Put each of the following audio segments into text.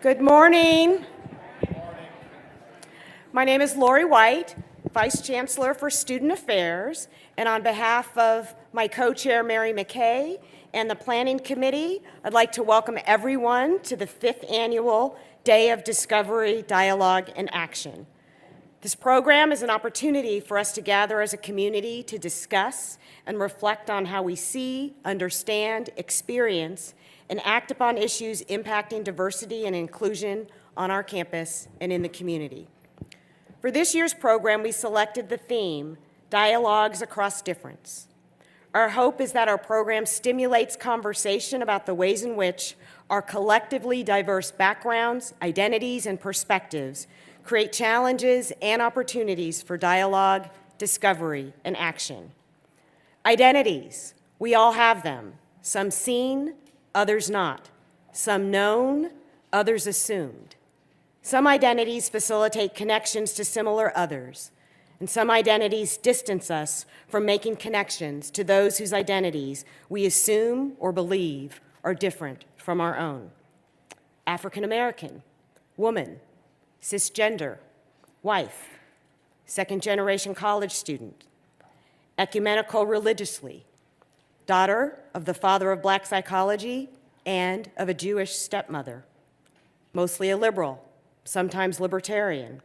Good morning. My name is Lori White, Vice Chancellor for Student Affairs, and on behalf of my co-chair, Mary McKay, and the Planning Committee, I'd like to welcome everyone to the 5th Annual Day of Discovery, Dialogue, and Action. This program is an opportunity for us to gather as a community to discuss and reflect on how we see, understand, experience, and act upon issues impacting diversity and inclusion on our campus and in the community. For this year's program, we selected the theme, Dialogues Across Difference. Our hope is that our program stimulates conversation about the ways in which our collectively diverse backgrounds, identities, and perspectives create challenges and opportunities for dialogue, discovery, and action. Identities, we all have them, some seen, others not, some known, others assumed. Some identities facilitate connections to similar others, and some identities distance us from making connections to those whose identities we assume or believe are different from our own. African American, woman, cisgender, wife, second-generation college student, ecumenical religiously, daughter of the father of Black psychology and of a Jewish stepmother, mostly a liberal, sometimes libertarian,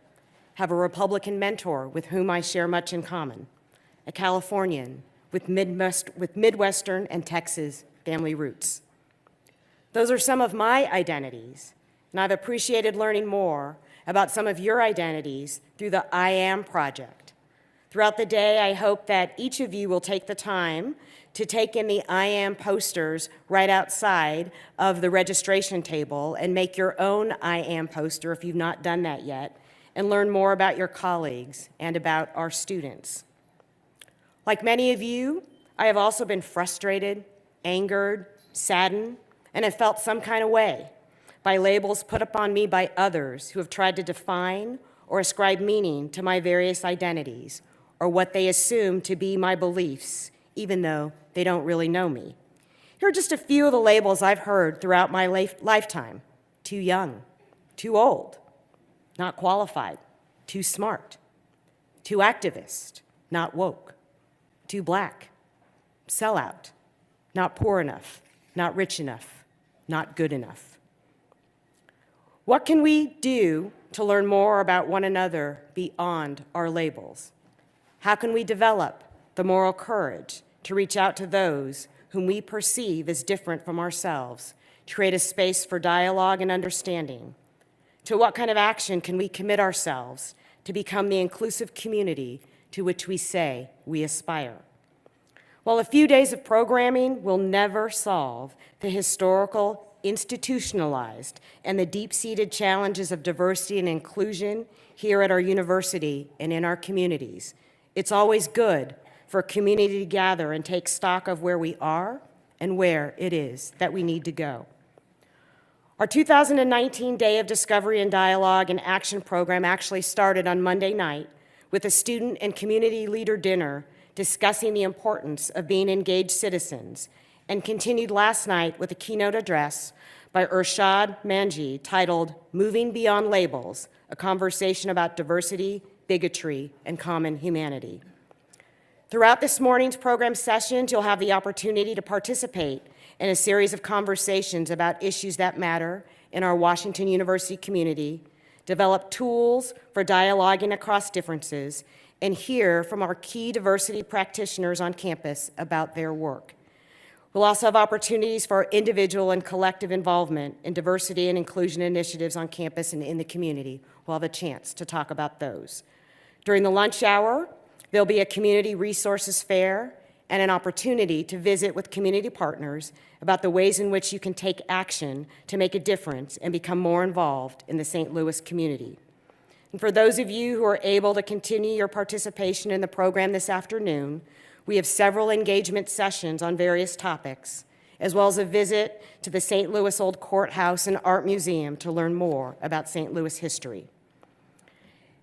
have a Republican mentor with whom I share much in common, a Californian with Midwestern and Texas family roots. Those are some of my identities, and I've appreciated learning more about some of your identities through the I Am Project. Throughout the day, I hope that each of you will take the time to take in the I Am posters right outside of the registration table and make your own I Am poster if you've not done that yet, and learn more about your colleagues and about our students. Like many of you, I have also been frustrated, angered, saddened, and have felt some kind of way by labels put upon me by others who have tried to define or ascribe meaning to my various identities or what they assume to be my beliefs, even though they don't really know me. Here are just a few of the labels I've heard throughout my lifetime. Too young, too old, not qualified, too smart, too activist, not woke, too Black, sellout, not poor enough, not rich enough, not good enough. What can we do to learn more about one another beyond our labels? How can we develop the moral courage to reach out to those whom we perceive as different from ourselves, to create a space for dialogue and understanding? To what kind of action can we commit ourselves to become the inclusive community to which we say we aspire? While a few days of programming will never solve the historical, institutionalized, and the deep-seated challenges of diversity and inclusion here at our university and in our communities, it's always good for a community to gather and take stock of where we are and where it is that we need to go. Our 2019 Day of Discovery and Dialogue and Action program actually started on Monday night with a student and community leader dinner discussing the importance of being engaged citizens, and continued last night with a keynote address by Urshad Manji titled Moving Beyond Labels, a conversation about diversity, bigotry, and common humanity. Throughout this morning's program sessions, you'll have the opportunity to participate in a series of conversations about issues that matter in our Washington University community, develop tools for dialoguing across differences, and hear from our key diversity practitioners on campus about their work. We'll also have opportunities for our individual and collective involvement in diversity and inclusion initiatives on campus and in the community. We'll have a chance to talk about those. During the lunch hour, there'll be a community resources fair and an opportunity to visit with community partners about the ways in which you can take action to make a difference and become more involved in the St. Louis community. And for those of you who are able to continue your participation in the program this afternoon, we have several engagement sessions on various topics, as well as a visit to the St. Louis Old Courthouse and Art Museum to learn more about St. Louis history.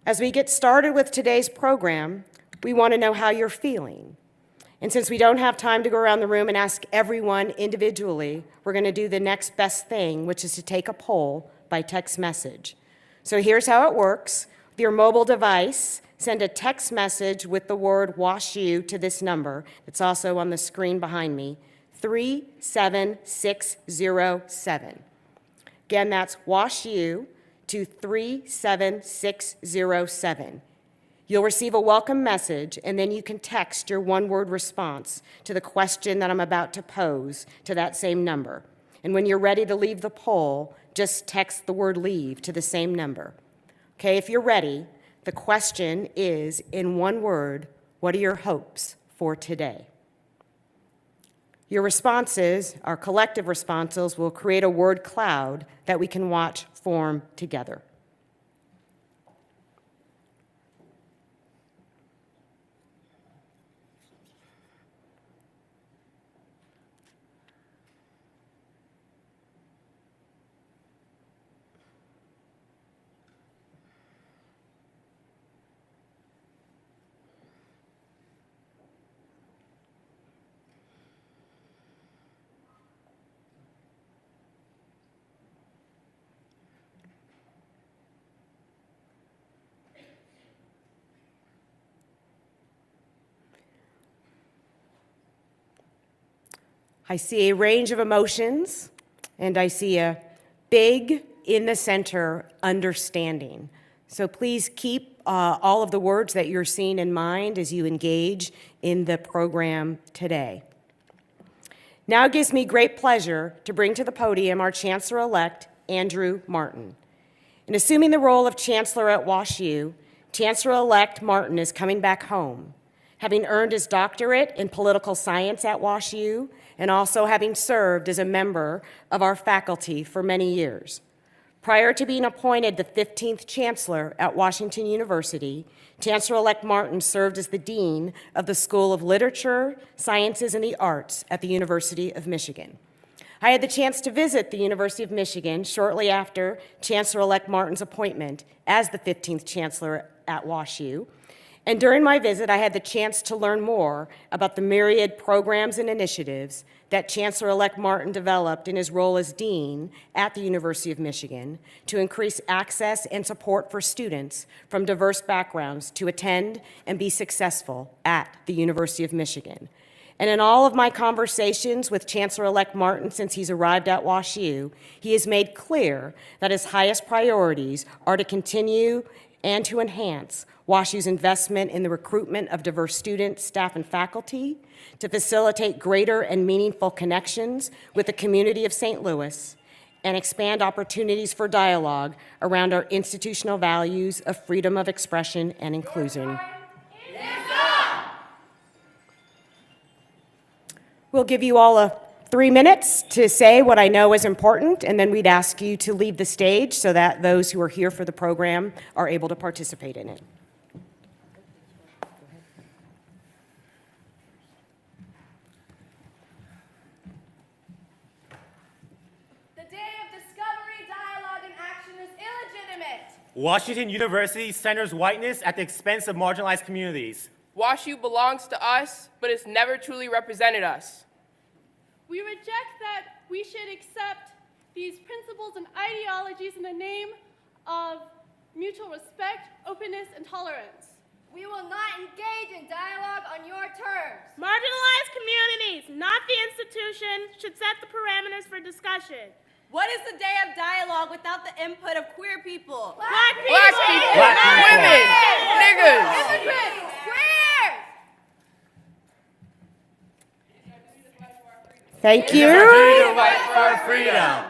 As we get started with today's program, we want to know how you're feeling. And since we don't have time to go around the room and ask everyone individually, we're going to do the next best thing, which is to take a poll by text message. So here's how it works. With your mobile device, send a text message with the word WashU to this number. It's also on the screen behind me, 37607. Again, that's WashU to 37607. You'll receive a welcome message, and then you can text your one-word response to the question that I'm about to pose to that same number. And when you're ready to leave the poll, just text the word leave to the same number. Okay, if you're ready, the question is, in one word, what are your hopes for today? Your responses, our collective responses, will create a word cloud that we can watch form together. I see a range of emotions, and I see a big, in the center, understanding. So please keep all of the words that you're seeing in mind as you engage in the program today. Now it gives me great pleasure to bring to the podium our Chancellor-elect, Andrew Martin. In assuming the role of Chancellor at WashU, Chancellor-elect Martin is coming back home, having earned his doctorate in political science at WashU, and also having served as a member of our faculty for many years. Prior to being appointed the 15th Chancellor at Washington University, Chancellor-elect Martin served as the Dean of the School of Literature, Sciences, and the Arts at the University of Michigan. I had the chance to visit the University of Michigan shortly after Chancellor-elect Martin's appointment as the 15th Chancellor at WashU. And during my visit, I had the chance to learn more about the myriad programs and initiatives that Chancellor-elect Martin developed in his role as Dean at the University of Michigan to increase access and support for students from diverse backgrounds to attend and be successful at the University of Michigan. And in all of my conversations with Chancellor-elect Martin since he's arrived at WashU, he has made clear that his highest priorities are to continue and to enhance WashU's investment in the recruitment of diverse students, staff, and faculty, to facilitate greater and meaningful connections with the community of St. Louis, and expand opportunities for dialogue around our institutional values of freedom of expression and inclusion. We'll give you all 3 minutes to say what I know is important, and then we'd ask you to leave the stage so that those who are here for the program are able to participate in it. The day of discovery, dialogue, and action is illegitimate. Washington University centers whiteness at the expense of marginalized communities. WashU belongs to us, but it's never truly represented us. We reject that we should accept these principles and ideologies in the name of mutual respect, openness, and tolerance. We will not engage in dialogue on your terms. Marginalized communities, not the institution, should set the parameters for discussion. What is the day of dialogue without the input of queer people? Black people, women, niggas, Immigrants, queers. Thank you. To fight for our freedom.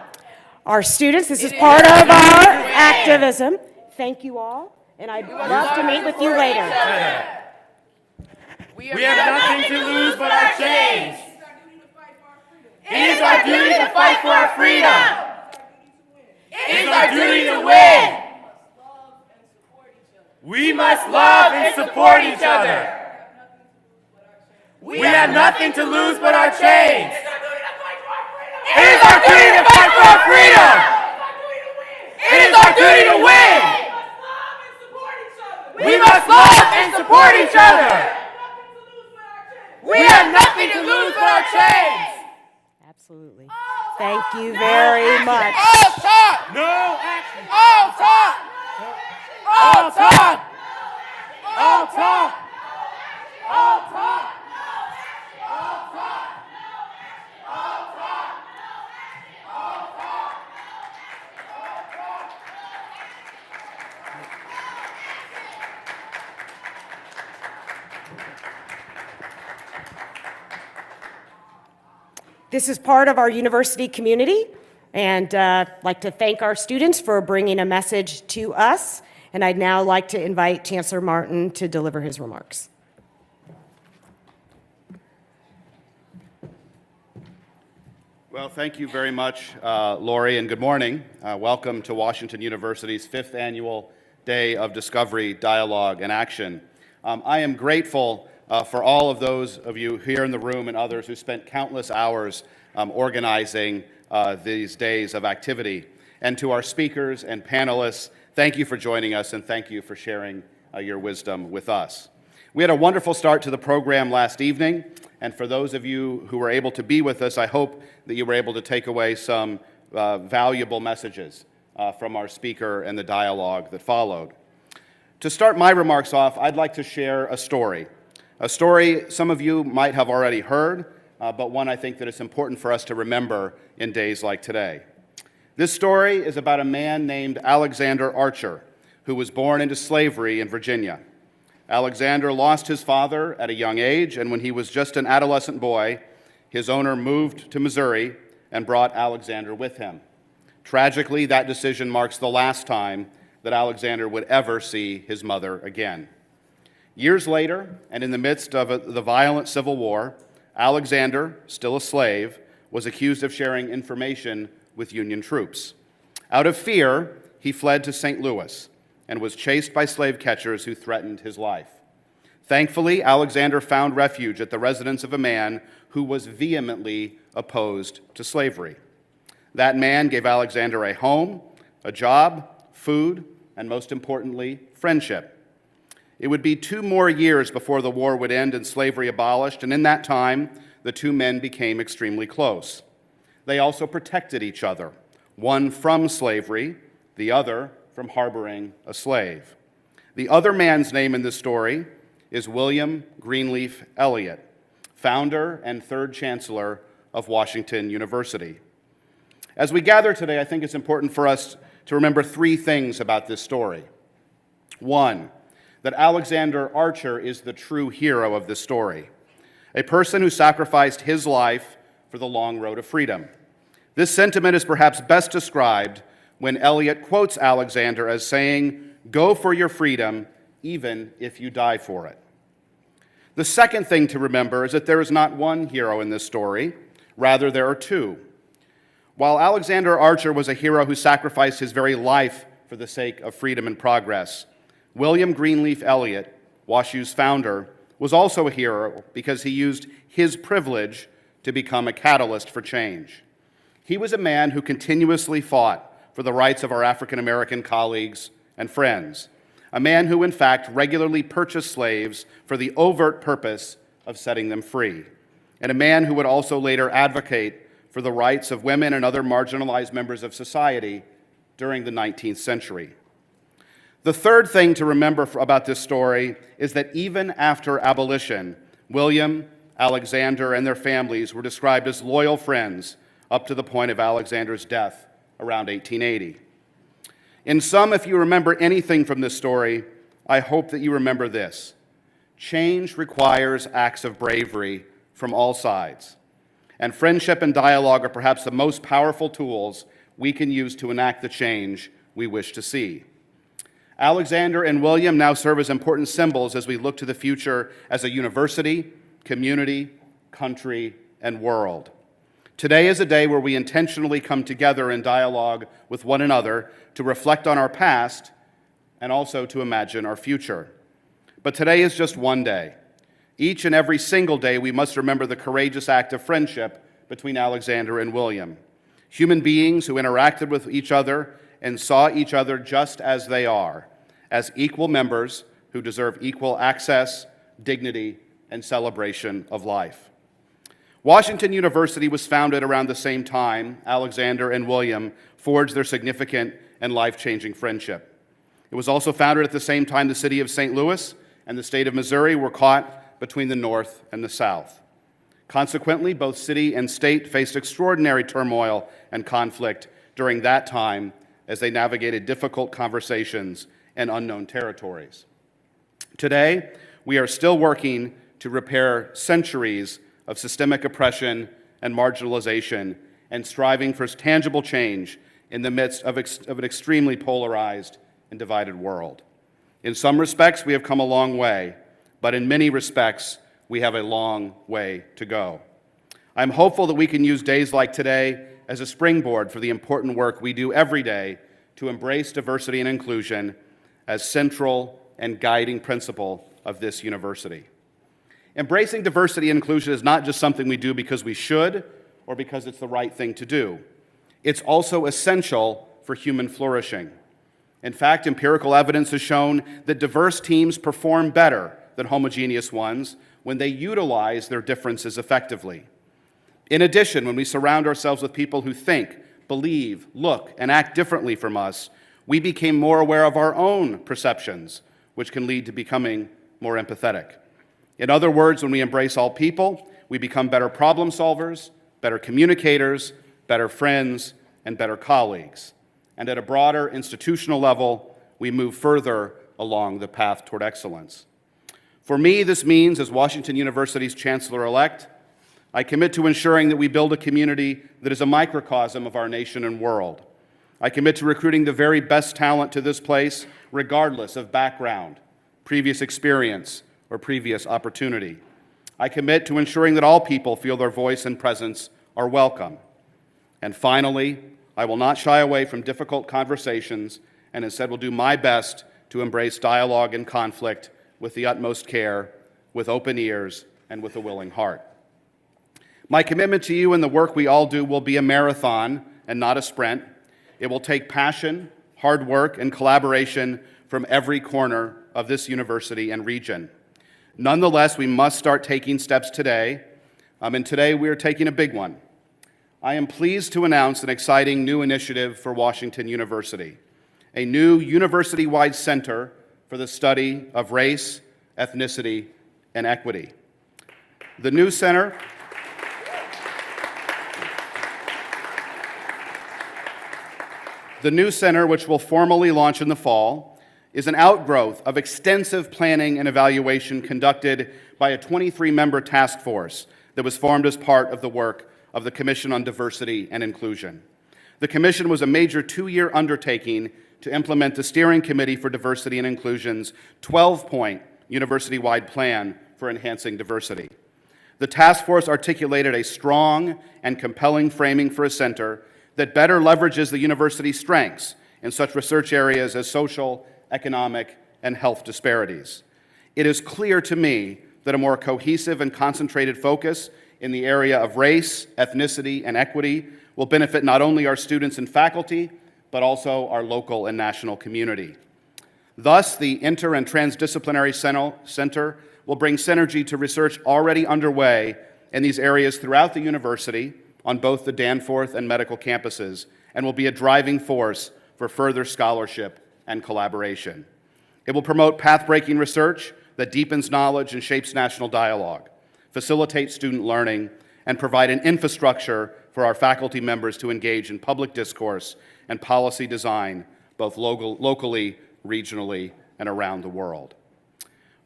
Our students, this is part of our activism. Thank you all, and I'd love to meet with you later. We have nothing to lose but our chains. It is our duty to fight for our freedom. It is our duty to win. We must love and support each other. We have nothing to lose but our chains. It is our duty to fight for our freedom. It is our duty to win. We must love and support each other. We have nothing to lose but our chains. Absolutely. Thank you very much. All talk! No action. All talk! All talk. All talk. All talk. This is part of our university community, and I'd like to thank our students for bringing a message to us. And I'd now like to invite Chancellor Martin to deliver his remarks. Well, thank you very much, Lori, and good morning. Welcome to Washington University's 5th Annual Day of Discovery, Dialogue, and Action. I am grateful for all of those of you here in the room and others who spent countless hours organizing these days of activity. And to our speakers and panelists, thank you for joining us and thank you for sharing your wisdom with us. We had a wonderful start to the program last evening, and for those of you who were able to be with us, I hope that you were able to take away some valuable messages from our speaker and the dialogue that followed. To start my remarks off, I'd like to share a story some of you might have already heard, but one I think that it's important for us to remember in days like today. This story is about a man named Alexander Archer, who was born into slavery in Virginia. Alexander lost his father at a young age, and when he was just an adolescent boy, his owner moved to Missouri and brought Alexander with him. Tragically, that decision marks the last time that Alexander would ever see his mother again. Years later, and in the midst of the violent Civil War, Alexander, still a slave, was accused of sharing information with Union troops. Out of fear, he fled to St. Louis and was chased by slave catchers who threatened his life. Thankfully, Alexander found refuge at the residence of a man who was vehemently opposed to slavery. That man gave Alexander a home, a job, food, and most importantly, friendship. It would be 2 more years before the war would end and slavery abolished, and in that time, the two men became extremely close. They also protected each other, one from slavery, the other from harboring a slave. The other man's name in this story is William Greenleaf Eliot, founder and 3rd Chancellor of Washington University. As we gather today, I think it's important for us to remember 3 things about this story. 1, that Alexander Archer is the true hero of this story, a person who sacrificed his life for the long road of freedom. This sentiment is perhaps best described when Eliot quotes Alexander as saying, "Go for your freedom, even if you die for it." The second thing to remember is that there is not one hero in this story, rather there are 2. While Alexander Archer was a hero who sacrificed his very life for the sake of freedom and progress, William Greenleaf Eliot, WashU's founder, was also a hero because he used his privilege to become a catalyst for change. He was a man who continuously fought for the rights of our African American colleagues and friends, a man who, in fact, regularly purchased slaves for the overt purpose of setting them free, and a man who would also later advocate for the rights of women and other marginalized members of society during the 19th century. The third thing to remember about this story is that even after abolition, William, Alexander, and their families were described as loyal friends up to the point of Alexander's death around 1880. In sum, if you remember anything from this story, I hope that you remember this. Change requires acts of bravery from all sides, and friendship and dialogue are perhaps the most powerful tools we can use to enact the change we wish to see. Alexander and William now serve as important symbols as we look to the future as a university, community, country, and world. Today is a day where we intentionally come together in dialogue with one another to reflect on our past and also to imagine our future. But today is just one day. Each and every single day, we must remember the courageous act of friendship between Alexander and William. Human beings who interacted with each other and saw each other just as they are, as equal members who deserve equal access, dignity, and celebration of life. Washington University was founded around the same time Alexander and William forged their significant and life-changing friendship. It was also founded at the same time the city of St. Louis and the state of Missouri were caught between the North and the South. Consequently, both city and state faced extraordinary turmoil and conflict during that time as they navigated difficult conversations and unknown territories. Today, we are still working to repair centuries of systemic oppression and marginalization and striving for tangible change in the midst of an extremely polarized and divided world. In some respects, we have come a long way, but in many respects, we have a long way to go. I'm hopeful that we can use days like today as a springboard for the important work we do every day to embrace diversity and inclusion as central and guiding principle of this university. Embracing diversity and inclusion is not just something we do because we should or because it's the right thing to do. It's also essential for human flourishing. In fact, empirical evidence has shown that diverse teams perform better than homogeneous ones when they utilize their differences effectively. In addition, when we surround ourselves with people who think, believe, look, and act differently from us, we become more aware of our own perceptions, which can lead to becoming more empathetic. In other words, when we embrace all people, we become better problem solvers, better communicators, better friends, and better colleagues. And at a broader institutional level, we move further along the path toward excellence. For me, this means, as Washington University's Chancellor-elect, I commit to ensuring that we build a community that is a microcosm of our nation and world. I commit to recruiting the very best talent to this place, regardless of background, previous experience, or previous opportunity. I commit to ensuring that all people feel their voice and presence are welcome. And finally, I will not shy away from difficult conversations and instead will do my best to embrace dialogue and conflict with the utmost care, with open ears, and with a willing heart. My commitment to you and the work we all do will be a marathon and not a sprint. It will take passion, hard work, and collaboration from every corner of this university and region. Nonetheless, we must start taking steps today, and today we are taking a big one. I am pleased to announce an exciting new initiative for Washington University, a new university-wide center for the study of race, ethnicity, and equity. The new center which will formally launch in the fall, is an outgrowth of extensive planning and evaluation conducted by a 23-member task force that was formed as part of the work of the Commission on Diversity and Inclusion. The commission was a major 2-year undertaking to implement the Steering Committee for Diversity and Inclusion's 12-point university-wide plan for enhancing diversity. The task force articulated a strong and compelling framing for a center that better leverages the university's strengths in such research areas as social, economic, and health disparities. It is clear to me that a more cohesive and concentrated focus in the area of race, ethnicity, and equity will benefit not only our students and faculty, but also our local and national community. Thus, the Inter- and Transdisciplinary Center will bring synergy to research already underway in these areas throughout the university on both the Danforth and medical campuses, and will be a driving force for further scholarship and collaboration. It will promote path-breaking research that deepens knowledge and shapes national dialogue, facilitate student learning, and provide an infrastructure for our faculty members to engage in public discourse and policy design, both locally, regionally, and around the world.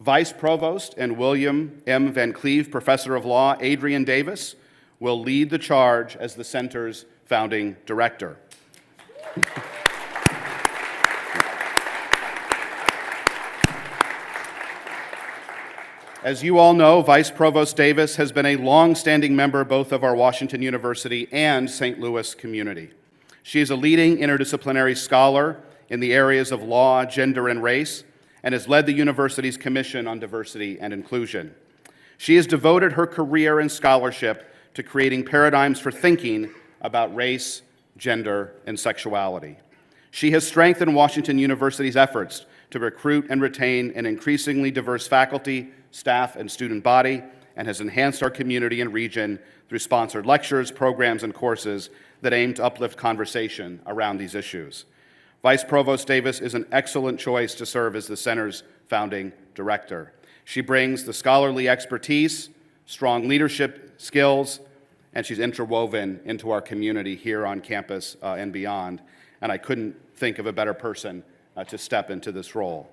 Vice Provost and William M. Van Cleve Professor of Law Adrian Davis will lead the charge as the center's founding director. As you all know, Vice Provost Davis has been a long-standing member both of our Washington University and St. Louis community. She is a leading interdisciplinary scholar in the areas of law, gender, and race, and has led the university's Commission on Diversity and Inclusion. She has devoted her career and scholarship to creating paradigms for thinking about race, gender, and sexuality. She has strengthened Washington University's efforts to recruit and retain an increasingly diverse faculty, staff, and student body, and has enhanced our community and region through sponsored lectures, programs, and courses that aim to uplift conversation around these issues. Vice Provost Davis is an excellent choice to serve as the center's founding director. She brings the scholarly expertise, strong leadership skills, and she's interwoven into our community here on campus and beyond. And I couldn't think of a better person to step into this role.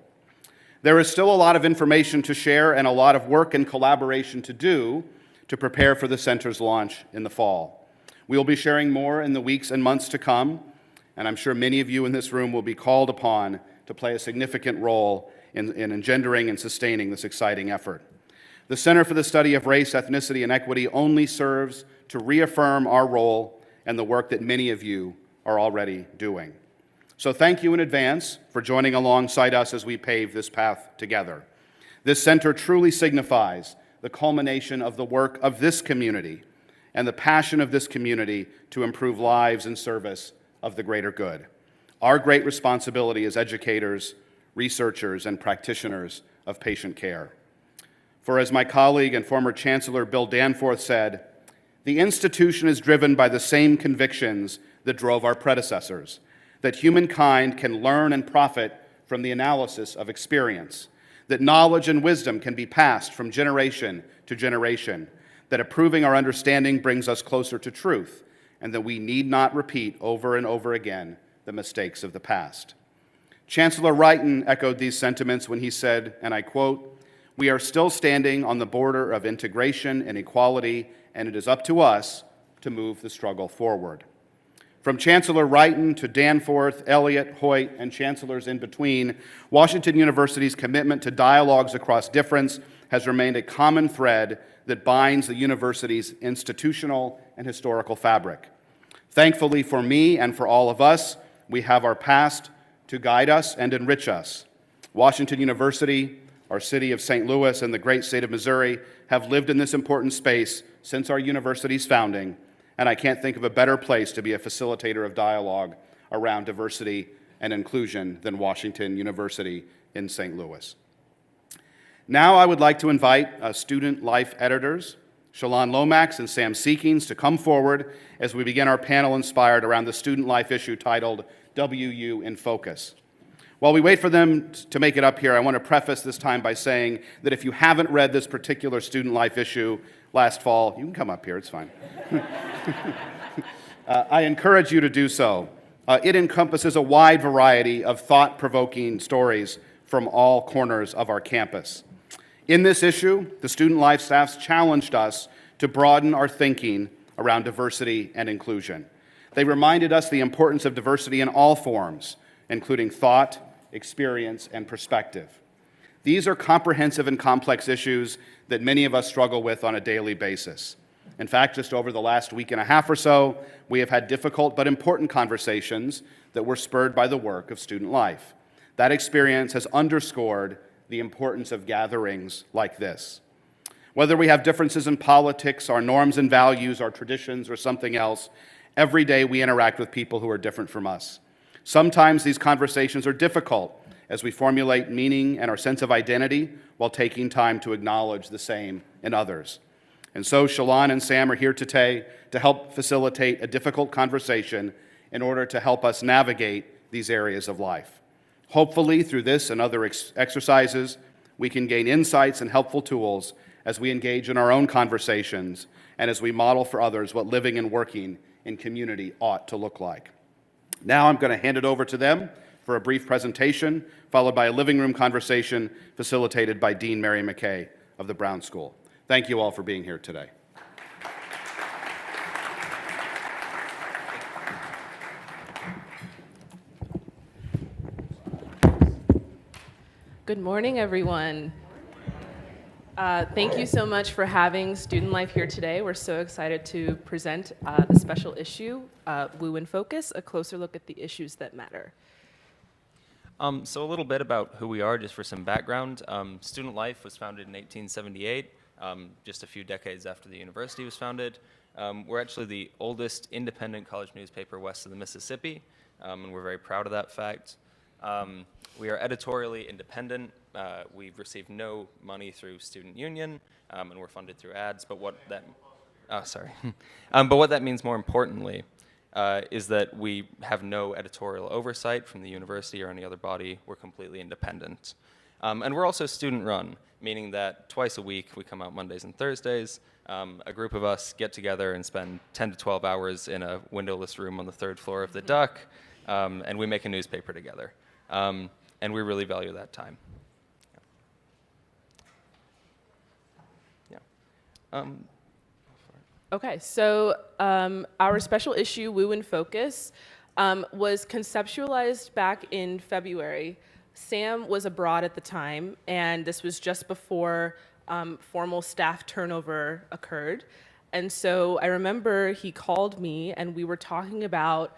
There is still a lot of information to share and a lot of work and collaboration to do to prepare for the center's launch in the fall. We will be sharing more in the weeks and months to come, and I'm sure many of you in this room will be called upon to play a significant role in engendering and sustaining this exciting effort. The Center for the Study of Race, Ethnicity, and Equity only serves to reaffirm our role and the work that many of you are already doing. So thank you in advance for joining alongside us as we pave this path together. This center truly signifies the culmination of the work of this community and the passion of this community to improve lives in service of the greater good. Our great responsibility as educators, researchers, and practitioners of patient care. For as my colleague and former Chancellor Bill Danforth said, the institution is driven by the same convictions that drove our predecessors, that humankind can learn and profit from the analysis of experience, that knowledge and wisdom can be passed from generation to generation, that improving our understanding brings us closer to truth, and that we need not repeat over and over again the mistakes of the past. Chancellor Wrighton echoed these sentiments when he said, and I quote, "We are still standing on the border of integration and equality, and it is up to us to move the struggle forward." From Chancellor Wrighton to Danforth, Elliott, Hoyt, and chancellors in between, Washington University's commitment to dialogues across difference has remained a common thread that binds the university's institutional and historical fabric. Thankfully for me and for all of us, we have our past to guide us and enrich us. Washington University, our city of St. Louis, and the great state of Missouri have lived in this important space since our university's founding, and I can't think of a better place to be a facilitator of dialogue around diversity and inclusion than Washington University in St. Louis. Now I would like to invite student life editors, Shalon Lomax and Sam Seekings, to come forward as we begin our panel inspired around the student life issue titled WU in Focus. While we wait for them to make it up here, I want to preface this time by saying that if you haven't read this particular student life issue last fall, you can come up here, it's fine. I encourage you to do so. It encompasses a wide variety of thought-provoking stories from all corners of our campus. In this issue, the student life staffs challenged us to broaden our thinking around diversity and inclusion. They reminded us the importance of diversity in all forms, including thought, experience, and perspective. These are comprehensive and complex issues that many of us struggle with on a daily basis. In fact, just over the last week and a half or so, we have had difficult but important conversations that were spurred by the work of student life. That experience has underscored the importance of gatherings like this. Whether we have differences in politics, our norms and values, our traditions, or something else, every day we interact with people who are different from us. Sometimes these conversations are difficult as we formulate meaning and our sense of identity while taking time to acknowledge the same in others. And so Shalon and Sam are here today to help facilitate a difficult conversation in order to help us navigate these areas of life. Hopefully, through this and other exercises, we can gain insights and helpful tools as we engage in our own conversations and as we model for others what living and working in community ought to look like. Now I'm going to hand it over to them for a brief presentation, followed by a living room conversation facilitated by Dean Mary McKay of the Brown School. Thank you all for being here today. Good morning, everyone. Thank you so much for having Student Life here today. We're so excited to present the special issue, WU in Focus, a closer look at the issues that matter. So a little bit about who we are, just for some background. Student Life was founded in 1878, just a few decades after the university was founded. We're actually the oldest independent college newspaper west of the Mississippi. and we're very proud of that fact. We are editorially independent. We've received no money through student union, and we're funded through ads. But what that, but what that means more importantly is that we have no editorial oversight from the university or any other body. We're completely independent. And we're also student-run, meaning that twice a week, we come out Mondays and Thursdays. A group of us get together and spend 10 to 12 hours in a windowless room on the 3rd floor of the Duck, and we make a newspaper together. And we really value that time. Yeah. Okay, so our special issue, Woo in Focus, was conceptualized back in February. Sam was abroad at the time, and this was just before formal staff turnover occurred. And so I remember he called me, and we were talking about,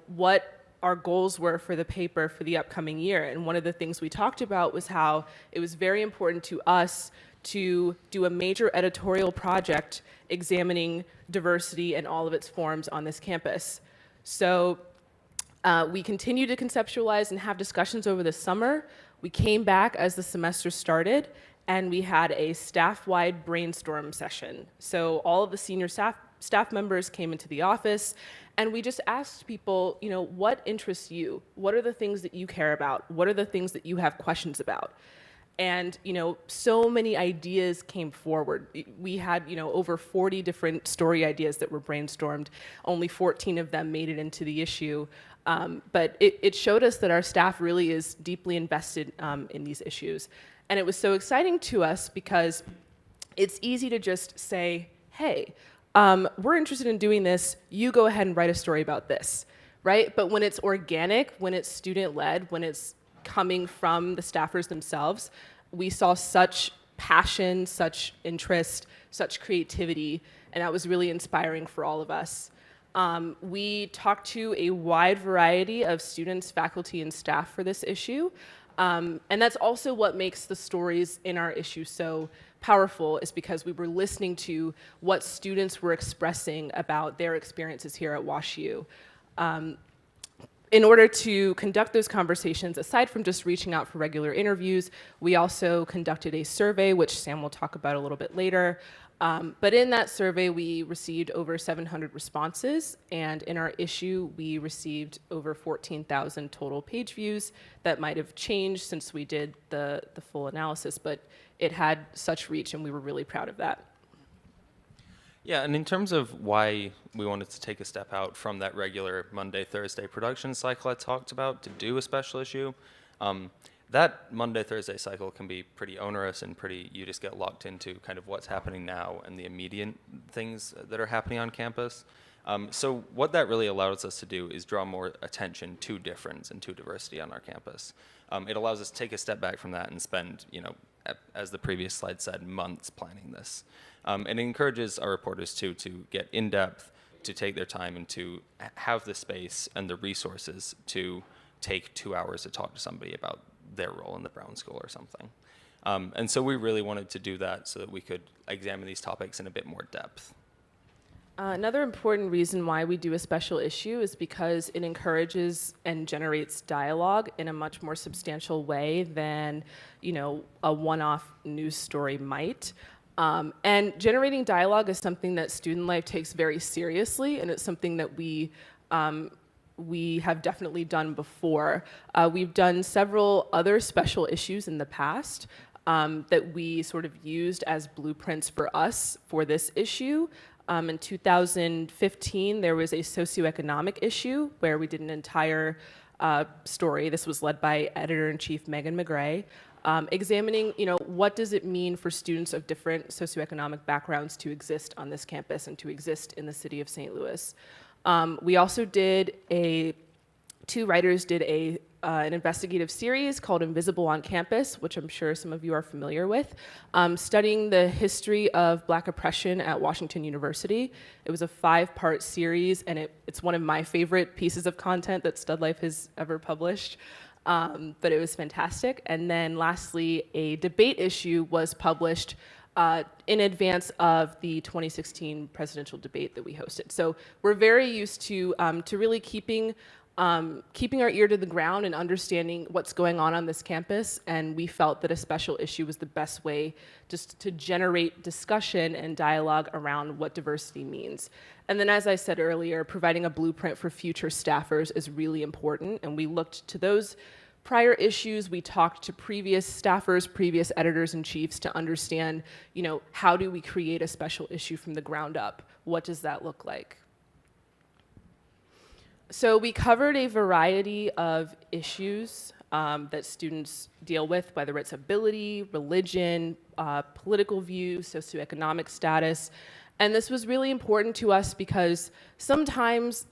what our goals were for the paper for the upcoming year. And one of the things we talked about was how it was very important to us to do a major editorial project examining diversity in all of its forms on this campus. So we continued to conceptualize and have discussions over the summer. We came back as the semester started, and we had a staff-wide brainstorm session. So all of the senior staff members came into the office, and we just asked people, what interests you? What are the things that you care about? What are the things that you have questions about? And, so many ideas came forward. We had, over 40 different story ideas that were brainstormed. Only 14 of them made it into the issue. But it showed us that our staff really is deeply invested in these issues. And it was so exciting to us because it's easy to just say, hey, we're interested in doing this, you go ahead and write a story about this, right? But when it's organic, when it's student-led, when it's coming from the staffers themselves, we saw such passion, such interest, such creativity, and that was really inspiring for all of us. We talked to a wide variety of students, faculty, and staff for this issue, and that's also what makes the stories in our issue so powerful, is because we were listening to what students were expressing about their experiences here at WashU. In order to conduct those conversations, aside from just reaching out for regular interviews, we also conducted a survey, which Sam will talk about a little bit later. But in that survey, we received over 700 responses, and in our issue, we received over 14,000 total page views. That might have changed since we did the full analysis, but it had such reach, and we were really proud of that. Yeah, and in terms of why we wanted to take a step out from that regular Monday, Thursday production cycle I talked about to do a special issue, that Monday, Thursday cycle can be pretty onerous and you just get locked into kind of what's happening now and the immediate things that are happening on campus. So what that really allows us to do is draw more attention to difference and to diversity on our campus. It allows us to take a step back from that and spend, as the previous slide said, months planning this. And it encourages our reporters to get in-depth, to take their time, and to have the space and the resources to take 2 hours to talk to somebody about their role in the Brown School or something. And so we really wanted to do that so that we could examine these topics in a bit more depth. Another important reason why we do a special issue is because it encourages and generates dialogue in a much more substantial way than, a one-off news story might. And generating dialogue is something that Student Life takes very seriously, and it's something that we have definitely done before. We've done several other special issues in the past that we sort of used as blueprints for us for this issue. In 2015, there was a socioeconomic issue where we did an entire story. This was led by Editor-in-Chief Megan McKay, examining, what does it mean for students of different socioeconomic backgrounds to exist on this campus and to exist in the city of St. Louis. We also did two writers did an investigative series called Invisible on Campus, which I'm sure some of you are familiar with, studying the history of Black oppression at Washington University. It was a 5-part series, and it's one of my favorite pieces of content that Stud Life has ever published. But it was fantastic. And then lastly, a debate issue was published in advance of the 2016 presidential debate that we hosted. So we're very used to really keeping keeping our ear to the ground and understanding what's going on this campus, and we felt that a special issue was the best way just to generate discussion and dialogue around what diversity means. And then, as I said earlier, providing a blueprint for future staffers is really important, and we looked to those prior issues. We talked to previous staffers, previous editors-in-chiefs to understand, how do we create a special issue from the ground up? What does that look like? So we covered a variety of issues that students deal with, whether it's ability, religion, political views, socioeconomic status. And this was really important to us because sometimes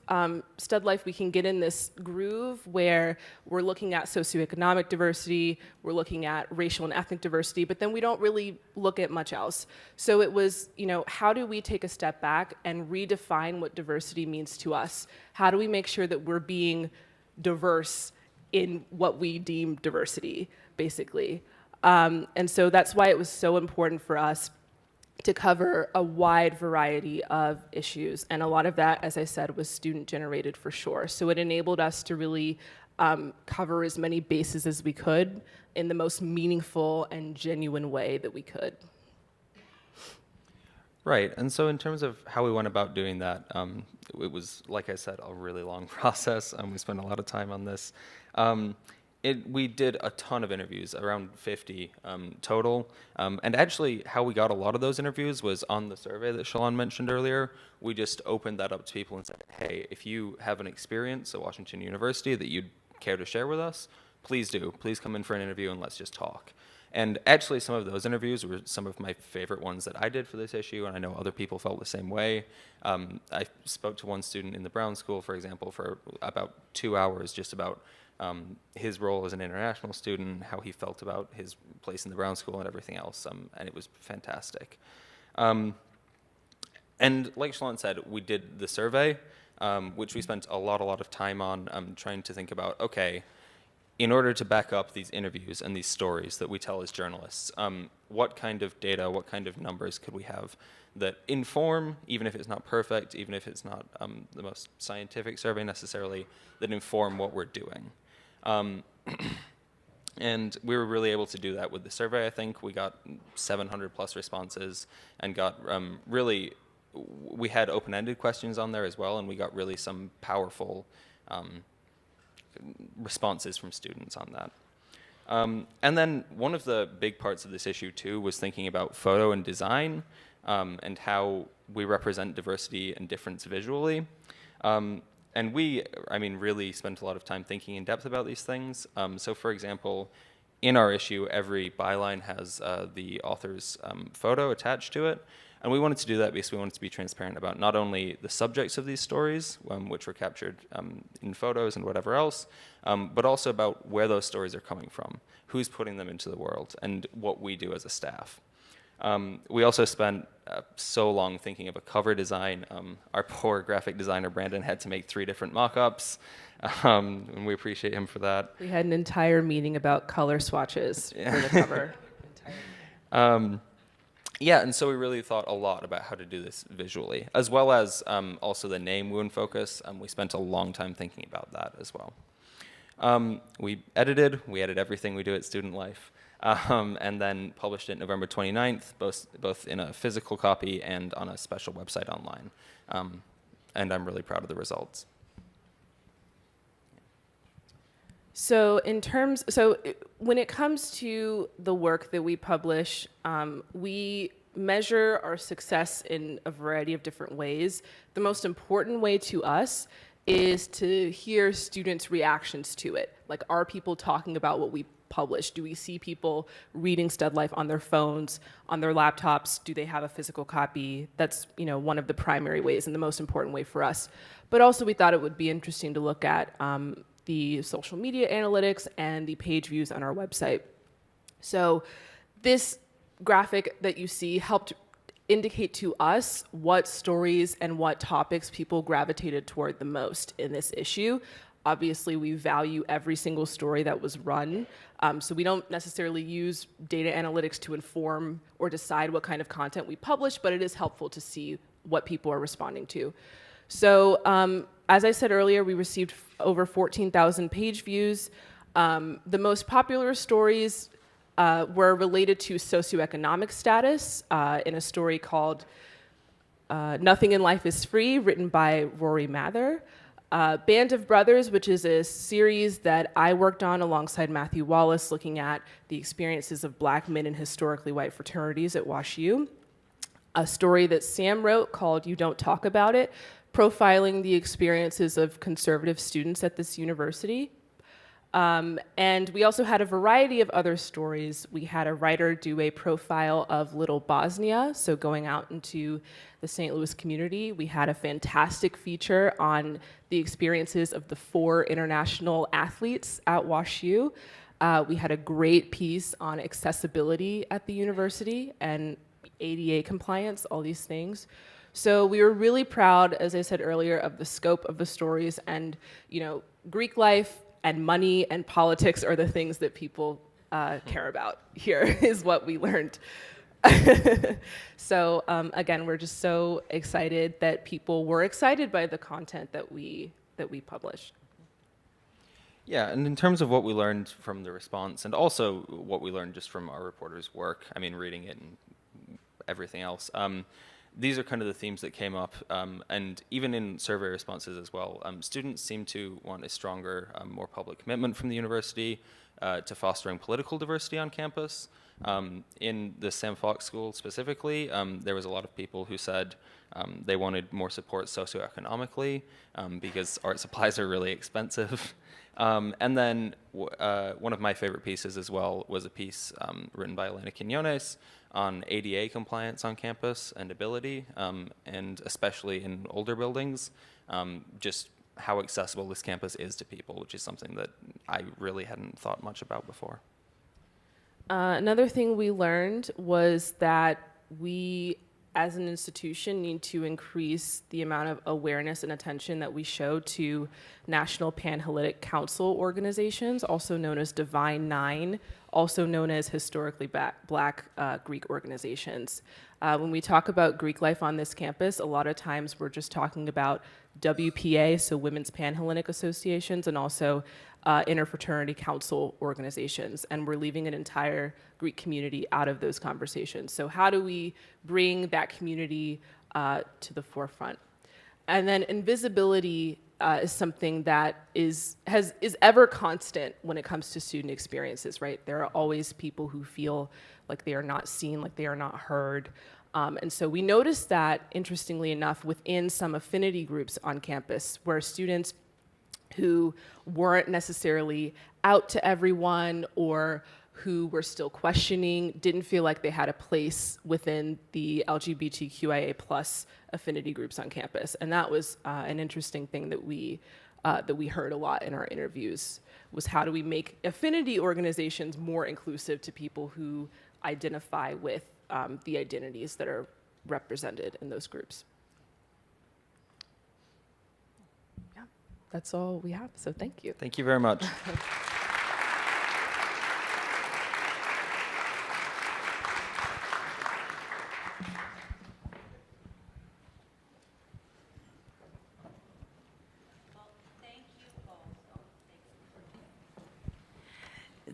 stud life, we can get in this groove where we're looking at socioeconomic diversity, we're looking at racial and ethnic diversity, but then we don't really look at much else. So it was, how do we take a step back and redefine what diversity means to us? How do we make sure that we're being diverse in what we deem diversity, basically? And so that's why it was so important for us to cover a wide variety of issues. And a lot of that, as I said, was student generated for sure. So it enabled us to really cover as many bases as we could in the most meaningful and genuine way that we could. Right, and so in terms of how we went about doing that, it was, like I said, a really long process. We spent a lot of time on this. We did a ton of interviews, around 50 total. And actually, how we got a lot of those interviews was on the survey that Shalon mentioned earlier. We just opened that up to people and said, hey, if you have an experience at Washington University that you'd care to share with us, please do. Please come in for an interview and let's just talk. And actually, some of those interviews were some of my favorite ones that I did for this issue, and I know other people felt the same way. I spoke to one student in the Brown School, for example, for about 2 hours just about his role as an international student, how he felt about his place in the Brown School and everything else, and it was fantastic. And like Shalon said, we did the survey, which we spent a lot of time on trying to think about, okay, in order to back up these interviews and these stories that we tell as journalists, what kind of data, what kind of numbers could we have that inform, even if it's not perfect, even if it's not the most scientific survey necessarily, that inform what we're doing. And we were really able to do that with the survey. I think we got 700 plus responses and got we had open-ended questions on there as well, and we got really some powerful responses from students on that. And then one of the big parts of this issue too was thinking about photo and design and how we represent diversity and difference visually. And we, really spent a lot of time thinking in depth about these things. So for example, in our issue, every byline has the author's photo attached to it. And we wanted to do that because we wanted to be transparent about not only the subjects of these stories, which were captured in photos and whatever else, but also about where those stories are coming from, who's putting them into the world, and what we do as a staff. We also spent so long thinking of a cover design. Our poor graphic designer, Brandon, had to make 3 different mock-ups, and we appreciate him for that. We had an entire meeting about color swatches for the cover. Yeah, and so we really thought a lot about how to do this visually, as well as also the name Wound Focus. We spent a long time thinking about that as well. We edit everything we do at Student Life, and then published it November 29th, both in a physical copy and on a special website online. And I'm really proud of the results. So when it comes to the work that we publish, we measure our success in a variety of different ways. The most important way to us is to hear students' reactions to it. Like, are people talking about what we publish? Do we see people reading Stud Life on their phones, on their laptops? Do they have a physical copy? That's, one of the primary ways and the most important way for us. But also we thought it would be interesting to look at the social media analytics and the page views on our website. So this graphic that you see helped indicate to us what stories and what topics people gravitated toward the most in this issue. Obviously, we value every single story that was run, so we don't necessarily use data analytics to inform or decide what kind of content we publish, but it is helpful to see what people are responding to. So as I said earlier, we received over 14,000 page views. The most popular stories were related to socioeconomic status in a story called Nothing in Life is Free, written by Rory Mather. Band of Brothers, which is a series that I worked on alongside Matthew Wallace, looking at the experiences of black men in historically white fraternities at WashU. A story that Sam wrote called You Don't Talk About It, profiling the experiences of conservative students at this university. And we also had a variety of other stories. We had a writer do a profile of Little Bosnia, so going out into the St. Louis community. We had a fantastic feature on the experiences of the 4 international athletes at WashU. We had a great piece on accessibility at the university and ADA compliance, all these things. So we were really proud, as I said earlier, of the scope of the stories, and Greek life and money and politics are the things that people care about here, is what we learned. So again, we're just so excited that people were excited by the content that we published. Yeah, and in terms of what we learned from the response, and also what we learned just from our reporters' work, I mean, reading it and everything else, these are kind of the themes that came up, and even in survey responses as well. Students seem to want a stronger, more public commitment from the university to fostering political diversity on campus. In the Sam Fox School specifically, there was a lot of people who said they wanted more support socioeconomically because art supplies are really expensive. And then one of my favorite pieces as well was a piece written by Elena Quinones on ADA compliance on campus and ability, and especially in older buildings, just how accessible this campus is to people, which is something that I really hadn't thought much about before. Another thing we learned was that we, as an institution, need to increase the amount of awareness and attention that we show to National Panhellenic Council organizations, also known as Divine Nine, also known as historically black Greek organizations. When we talk about Greek life on this campus, a lot of times we're just talking about WPA, so Women's Panhellenic Associations, and also interfraternity council organizations, and we're leaving an entire Greek community out of those conversations. So how do we bring that community to the forefront? And then invisibility is something that is ever constant when it comes to student experiences, right? There are always people who feel like they are not seen, like they are not heard. And so we noticed that, interestingly enough, within some affinity groups on campus, where students who weren't necessarily out to everyone or who were still questioning, didn't feel like they had a place within the LGBTQIA+ affinity groups on campus. And that was an interesting thing that we heard a lot in our interviews, was how do we make affinity organizations more inclusive to people who identify with the identities that are represented in those groups. Yeah, that's all we have, so thank you. Thank you very much.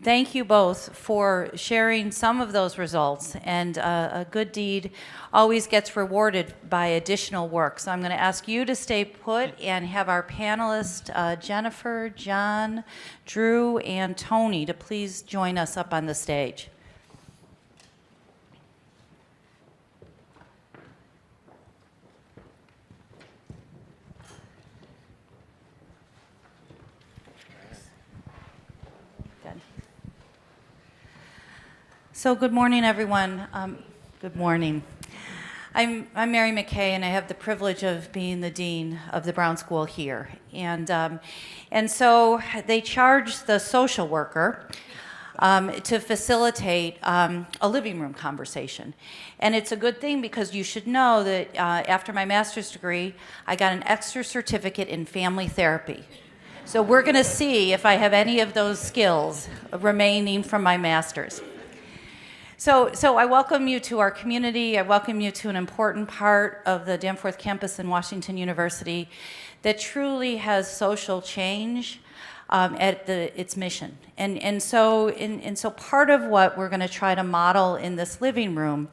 Thank you both for sharing some of those results, and a good deed always gets rewarded by additional work. So I'm going to ask you to stay put and have our panelists, Jennifer, John, Drew, and Tony, to please join us up on the stage. So good morning, everyone. Good morning. I'm Mary McKay, and I have the privilege of being the dean of the Brown School here. And so they charged the social worker to facilitate a living room conversation. And it's a good thing, because you should know that after my master's degree, I got an extra certificate in family therapy. So we're going to see if I have any of those skills remaining from my master's. So I welcome you to our community. I welcome you to an important part of the Danforth campus in Washington University that truly has social change at its mission. And so part of what we're going to try to model in this living room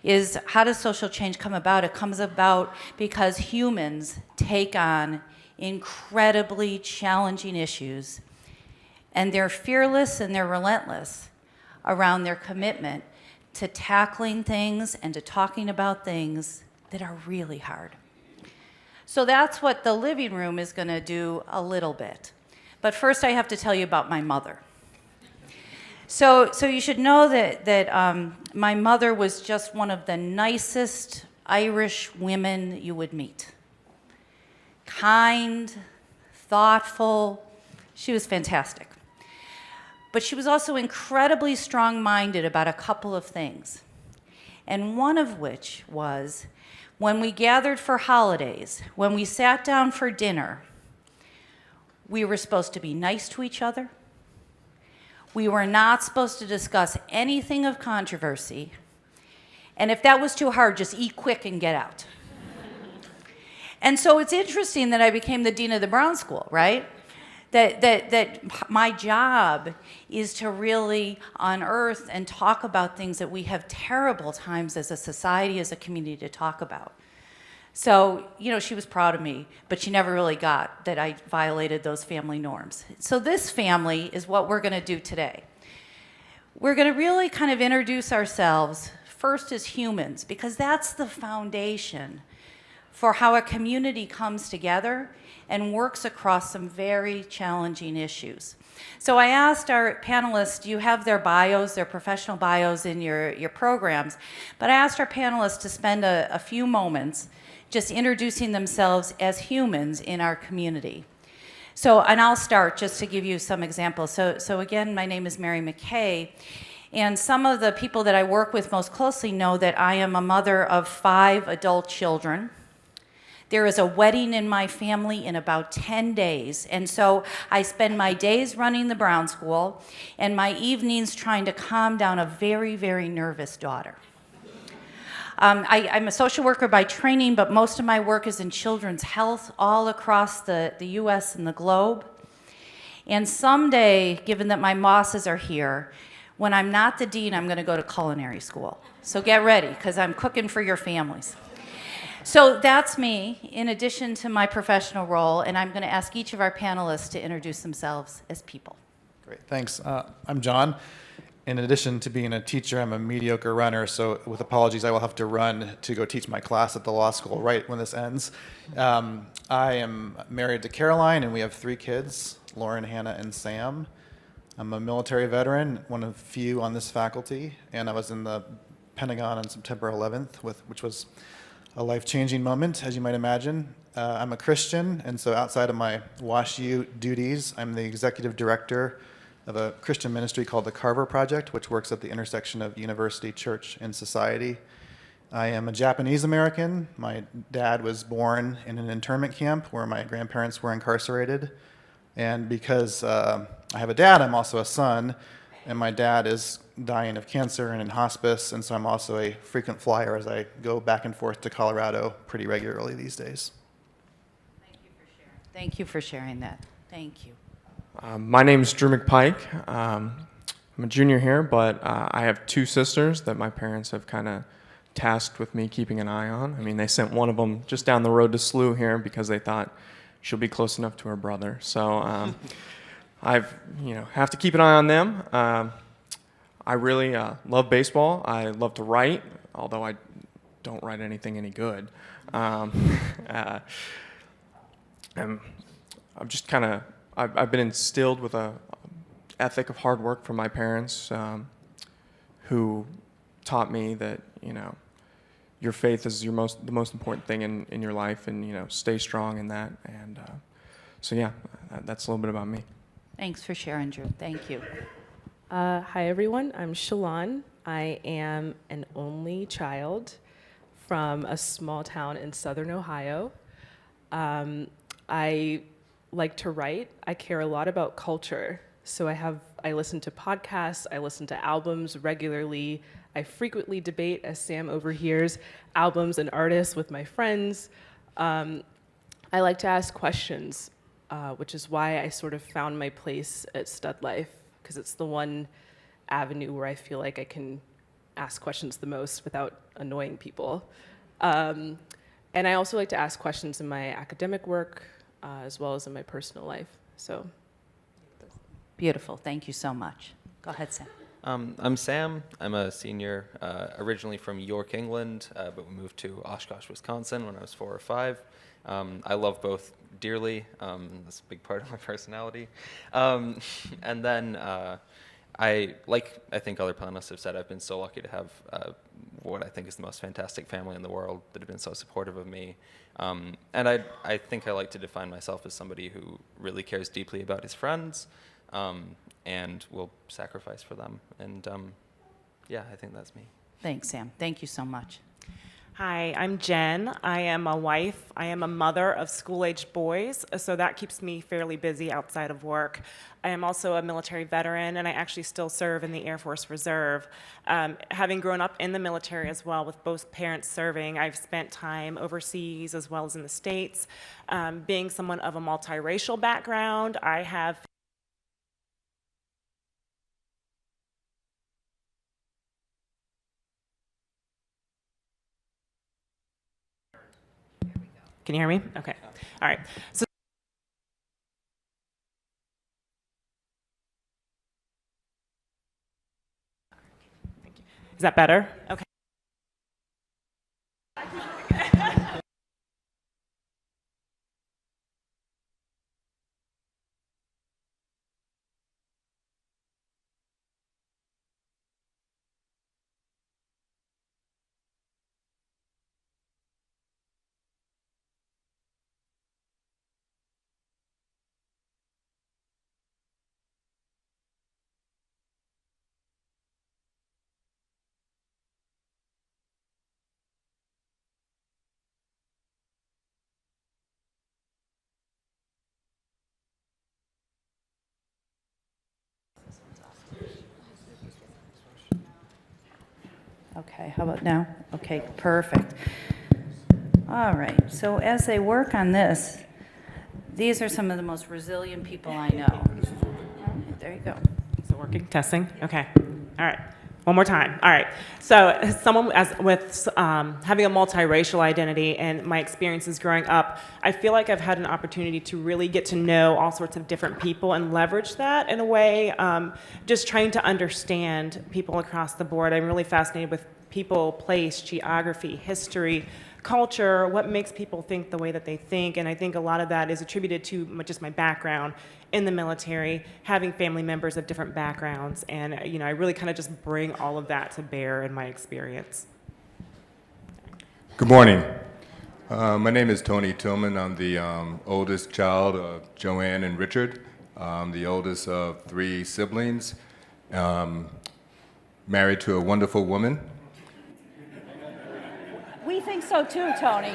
is how does social change come about? It comes about because humans take on incredibly challenging issues, and they're fearless and they're relentless around their commitment to tackling things and to talking about things that are really hard. So that's what the living room is going to do a little bit. But first I have to tell you about my mother. So you should know that my mother was just one of the nicest Irish women you would meet. Kind, thoughtful, she was fantastic. But she was also incredibly strong-minded about a couple of things. And one of which was when we gathered for holidays, when we sat down for dinner, we were supposed to be nice to each other. We were not supposed to discuss anything of controversy. And if that was too hard, just eat quick and get out. And so it's interesting that I became the dean of the Brown School, right? That my job is to really unearth and talk about things that we have terrible times as a society, as a community to talk about. So, she was proud of me, but she never really got that I violated those family norms. So this family is what we're going to do today. We're going to really kind of introduce ourselves first as humans, because that's the foundation for how a community comes together and works across some very challenging issues. So I asked our panelists, you have their bios, their professional bios in your programs, but I asked our panelists to spend a few moments just introducing themselves as humans in our community. So, and I'll start just to give you some examples. So again, my name is Mary McKay, and some of the people that I work with most closely know that I am a mother of 5 adult children. There is a wedding in my family in about 10 days, and so I spend my days running the Brown School and my evenings trying to calm down a very, very nervous daughter. I'm a social worker by training, but most of my work is in children's health all across the US and the globe. And someday, given that my bosses are here, when I'm not the dean, I'm going to go to culinary school. So get ready, because I'm cooking for your families. So that's me, in addition to my professional role, and I'm going to ask each of our panelists to introduce themselves as people. Great, thanks. I'm John. In addition to being a teacher, I'm a mediocre runner, so with apologies, I will have to run to go teach my class at the law school right when this ends. I am married to Caroline, and we have 3 kids, Lauren, Hannah, and Sam. I'm a military veteran, one of few on this faculty, and I was in the Pentagon on September 11th, which was a life-changing moment, as you might imagine. I'm a Christian, and so outside of my WashU duties, I'm the executive director of a Christian ministry called the Carver Project, which works at the intersection of university, church, and society. I am a Japanese American. My dad was born in an internment camp where my grandparents were incarcerated. And because I have a dad, I'm also a son, and my dad is dying of cancer and in hospice, and so I'm also a frequent flyer as I go back and forth to Colorado pretty regularly these days. Thank you for sharing. Thank you for sharing that. Thank you. My name is Drew McPike. I'm a junior here, but I have 2 sisters that my parents have kind of tasked with me keeping an eye on. I mean, they sent one of them just down the road to SLU here because they thought she'll be close enough to her brother. So I've have to keep an eye on them. I really love baseball. I love to write, although I don't write anything any good. I've just kind of I've been instilled with a ethic of hard work from my parents, who taught me that your faith is the most important thing in your life, and stay strong in that. And so yeah, that's a little bit about me. Thanks for sharing, Drew. Thank you. Hi everyone, I'm Shalon. I am an only child from a small town in southern Ohio. I like to write. I care a lot about culture. So I listen to podcasts, I listen to albums regularly. I frequently debate, as Sam overhears, albums and artists with my friends. I like to ask questions, which is why I sort of found my place at Stud Life, because it's the one avenue where I feel like I can ask questions the most without annoying people. And I also like to ask questions in my academic work, as well as in my personal life. So. Beautiful. Thank you so much. Go ahead, Sam. I'm Sam. I'm a senior, originally from York, England, but we moved to Oshkosh, Wisconsin when I was 4 or 5. I love both dearly. That's a big part of my personality. And then I think other panelists have said, I've been so lucky to have what I think is the most fantastic family in the world that have been so supportive of me. And I think I like to define myself as somebody who really cares deeply about his friends, and will sacrifice for them. And yeah, I think that's me. Thanks, Sam. Thank you so much. Hi, I'm Jen. I am a wife. I am a mother of school-aged boys, so that keeps me fairly busy outside of work. I am also a military veteran, and I actually still serve in the Air Force Reserve. Having grown up in the military as well, with both parents serving, I've spent time overseas as well as in the States. Being someone of a multiracial background, I have Can you hear me? Okay. All right. So is that better? Okay. Okay, how about now? Okay, perfect. All right, so as they work on this, these are some of the most resilient people I know. All right, there you go. Is it working? Testing? Okay. All right. One more time. All right. So someone with having a multiracial identity and my experiences growing up, I feel like I've had an opportunity to really get to know all sorts of different people and leverage that in a way, just trying to understand people across the board. I'm really fascinated with people, place, geography, history, culture, what makes people think the way that they think, and I think a lot of that is attributed to just my background in the military, having family members of different backgrounds, and I really kind of just bring all of that to bear in my experience. Good morning. My name is Tony Tillman. I'm the oldest child of Joanne and Richard. I'm the oldest of 3 siblings, married to a wonderful woman. We think so too, Tony.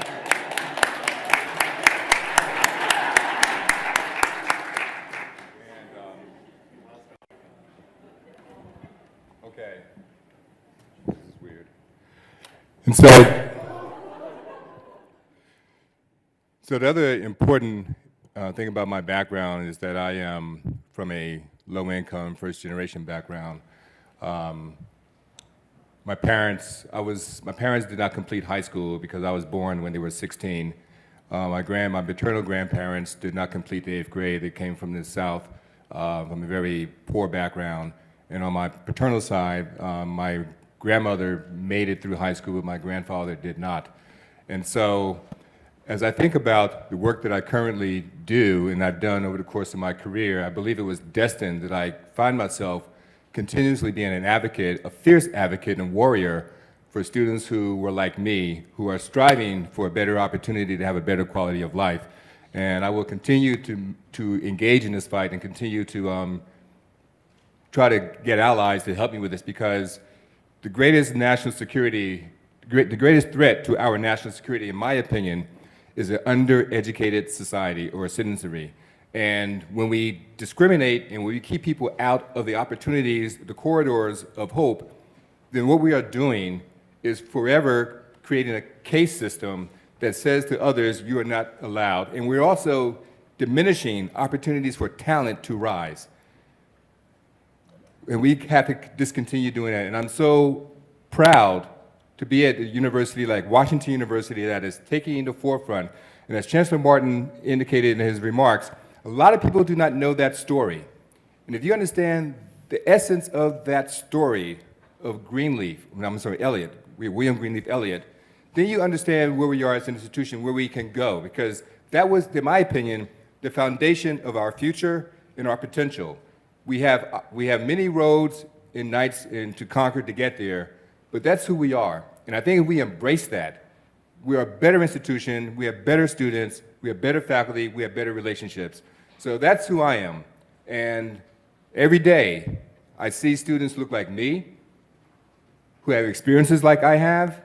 Okay. This is weird. And so the other important thing about my background is that I am from a low-income, first-generation background. My parents did not complete high school because I was born when they were 16. My maternal grandparents did not complete the 8th grade. They came from the South, from a very poor background. And on my paternal side, my grandmother made it through high school, but my grandfather did not. And so, as I think about the work that I currently do and I've done over the course of my career, I believe it was destined that I find myself continuously being an advocate, a fierce advocate and warrior for students who were like me, who are striving for a better opportunity to have a better quality of life. And I will continue to engage in this fight and continue to try to get allies to help me with this, because the greatest threat to our national security, in my opinion, is an undereducated society or citizenry. And when we discriminate and when we keep people out of the opportunities, the corridors of hope, then what we are doing is forever creating a case system that says to others, you are not allowed. And we're also diminishing opportunities for talent to rise. And we have to discontinue doing that. And I'm so proud to be at a university like Washington University that is taking the forefront. And as Chancellor Martin indicated in his remarks, a lot of people do not know that story. And if you understand the essence of that story of Eliot, William Greenleaf Eliot, then you understand where we are as an institution, where we can go. Because that was, in my opinion, the foundation of our future and our potential. We have many roads and nights to conquer to get there, but that's who we are. And I think if we embrace that, we're a better institution, we have better students, we have better faculty, we have better relationships. So that's who I am. And every day, I see students look like me, who have experiences like I have,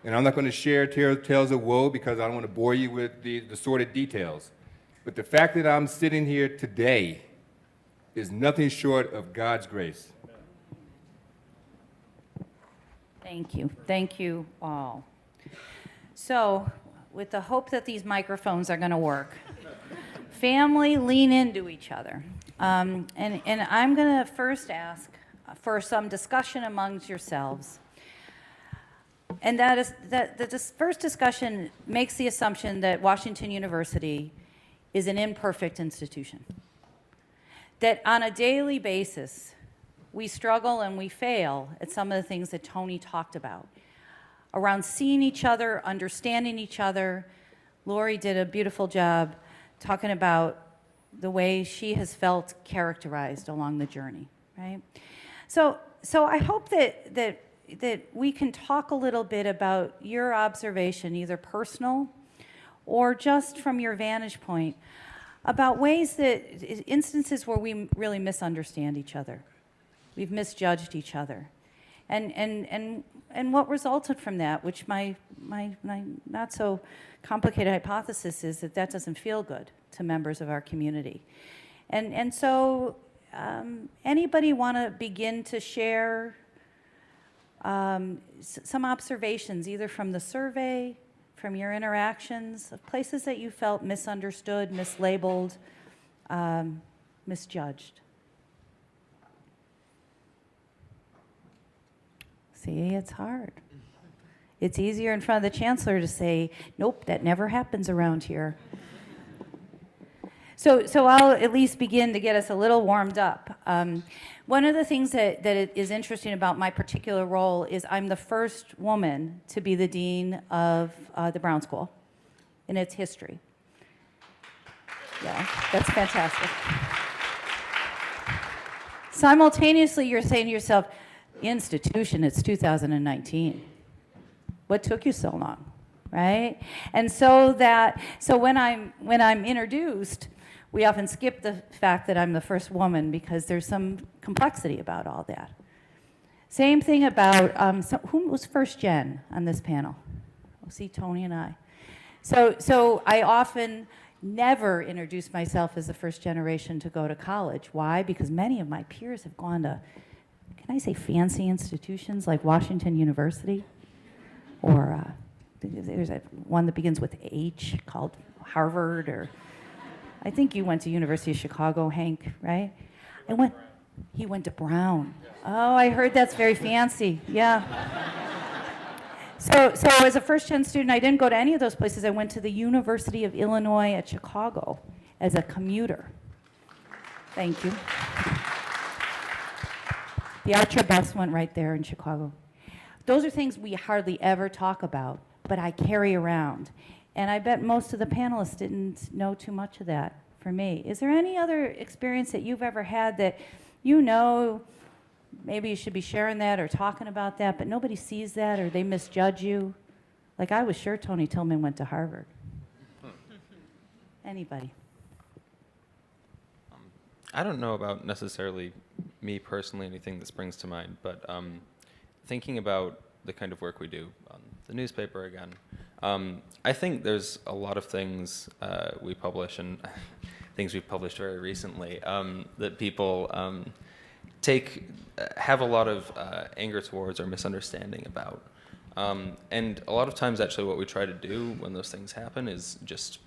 and I'm not going to share tales of woe because I don't want to bore you with the sordid details. But the fact that I'm sitting here today is nothing short of God's grace. Thank you. Thank you all. So, with the hope that these microphones are going to work, family, lean into each other. And I'm going to first ask for some discussion amongst yourselves. And that is that this first discussion makes the assumption that Washington University is an imperfect institution. That on a daily basis, we struggle and we fail at some of the things that Tony talked about. Around seeing each other, understanding each other. Lori did a beautiful job talking about the way she has felt characterized along the journey, right? So I hope that we can talk a little bit about your observation, either personal or just from your vantage point, about ways that, instances where we really misunderstand each other. We've misjudged each other. And what resulted from that, which my not so complicated hypothesis is that doesn't feel good to members of our community. And so anybody want to begin to share some observations, either from the survey, from your interactions, of places that you felt misunderstood, mislabeled, misjudged? See, it's hard. It's easier in front of the Chancellor to say, nope, that never happens around here. So I'll at least begin to get us a little warmed up. One of the things that is interesting about my particular role is I'm the first woman to be the dean of the Brown School in its history. Yeah, that's fantastic. Simultaneously, you're saying to yourself, institution, it's 2019. What took you so long, right? And so when I'm introduced, we often skip the fact that I'm the first woman because there's some complexity about all that. Same thing about, who was first gen on this panel? Oh, see, Tony and I. So I often never introduce myself as the first generation to go to college. Why? Because many of my peers have gone to, can I say fancy institutions like Washington University? Or there's one that begins with H called Harvard, or I think you went to University of Chicago, Hank, right? He went to Brown. Oh, I heard that's very fancy, yeah. So as a first-gen student, I didn't go to any of those places. I went to the University of Illinois at Chicago as a commuter. Thank you. The Archer bus went right there in Chicago. Those are things we hardly ever talk about, but I carry around. And I bet most of the panelists didn't know too much of that for me. Is there any other experience that you've ever had that you know, maybe you should be sharing that or talking about that, but nobody sees that or they misjudge you? Like I was sure Tony Tillman went to Harvard. Anybody? I don't know about necessarily me personally, anything that springs to mind, but thinking about the kind of work we do on the newspaper again, I think there's a lot of things we publish, and things we've published very recently, that people have a lot of anger towards or misunderstanding about. And a lot of times, actually, what we try to do when those things happen is just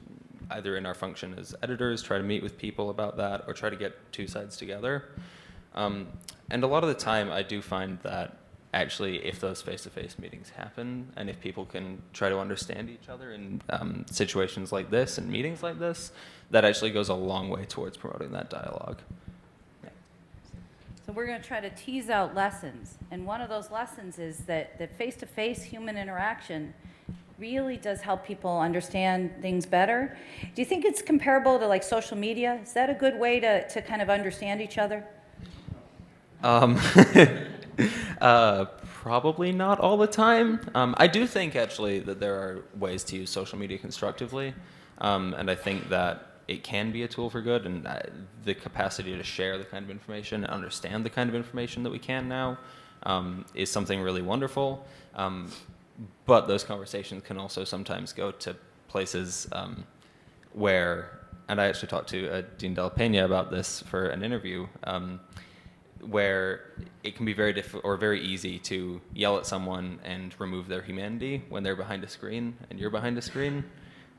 either in our function as editors, try to meet with people about that, or try to get two sides together. And a lot of the time, I do find that actually, if those face-to-face meetings happen, and if people can try to understand each other in situations like this and meetings like this, that actually goes a long way towards promoting that dialogue. So we're going to try to tease out lessons. And one of those lessons is that face-to-face human interaction really does help people understand things better. Do you think it's comparable to like social media? Is that a good way to kind of understand each other? Probably not all the time. I do think actually that there are ways to use social media constructively, and I think that it can be a tool for good, and the capacity to share the kind of information and understand the kind of information that we can now is something really wonderful. But those conversations can also sometimes go to places where, and I actually talked to Dean De La Peña about this for an interview, where it can be very difficult or very easy to yell at someone and remove their humanity when they're behind a screen and you're behind a screen.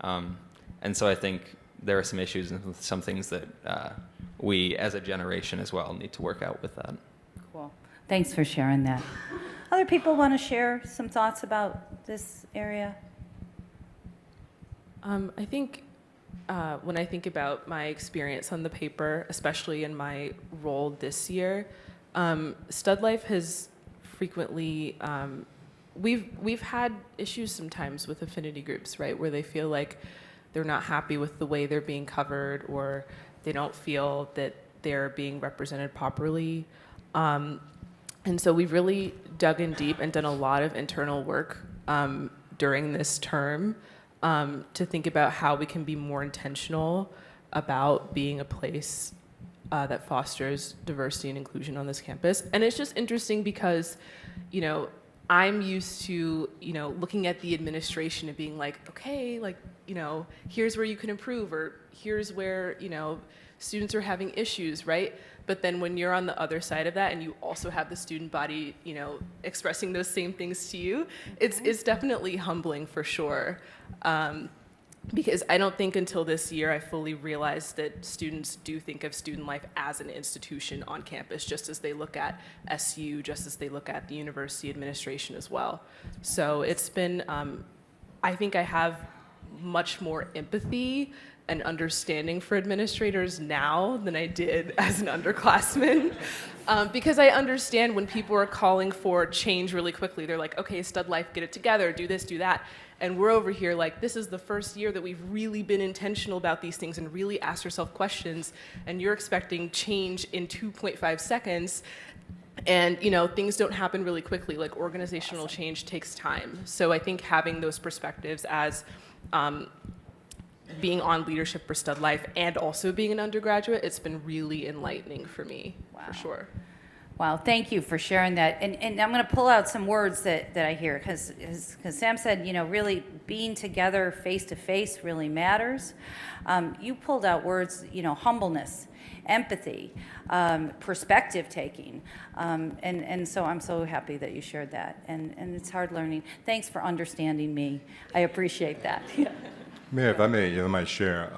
And so I think there are some issues and some things that we as a generation as well need to work out with that. Cool. Thanks for sharing that. Other people want to share some thoughts about this area? I think when I think about my experience on the paper, especially in my role this year, Stud Life has frequently, we've had issues sometimes with affinity groups, right, where they feel like they're not happy with the way they're being covered, or they don't feel that they're being represented properly. And so we've really dug in deep and done a lot of internal work during this term to think about how we can be more intentional about being a place that fosters diversity and inclusion on this campus. And it's just interesting because, you know, I'm used to, you know, looking at the administration and being like, okay, like, you know, here's where you can improve, or here's where, you know, students are having issues, right? But then when you're on the other side of that and you also have the student body, you know, expressing those same things to you, it's definitely humbling for sure. Because I don't think until this year I fully realized that students do think of student life as an institution on campus, just as they look at SU, just as they look at the university administration as well. So it's been, I think I have much more empathy and understanding for administrators now than I did as an underclassman. Because I understand when people are calling for change really quickly, they're like, okay, Stud Life, get it together, do this, do that. And we're over here like, this is the first year that we've really been intentional about these things and really asked ourselves questions, and you're expecting change in 2.5 seconds. And, you know, things don't happen really quickly. Like, organizational change takes time. So I think having those perspectives as being on leadership for Stud Life and also being an undergraduate, it's been really enlightening for me, for sure. Wow, thank you for sharing that. And I'm going to pull out some words that I hear, because Sam said, you know, really being together face to face really matters. You pulled out words, you know, humbleness, empathy, perspective taking. And so I'm so happy that you shared that. And it's hard learning. Thanks for understanding me. I appreciate that. Mayor, if I may, I might share,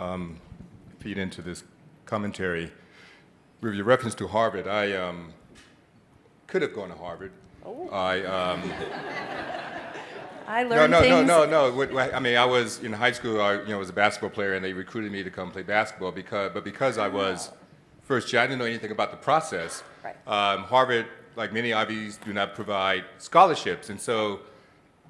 feed into this commentary. With your reference to Harvard, I could have gone to Harvard. Oh. I learned things. No. I mean, I was in high school. I was a basketball player, and they recruited me to come play basketball because I was first year. I didn't know anything about the process. Right. Harvard, like many Ivies, do not provide scholarships, and so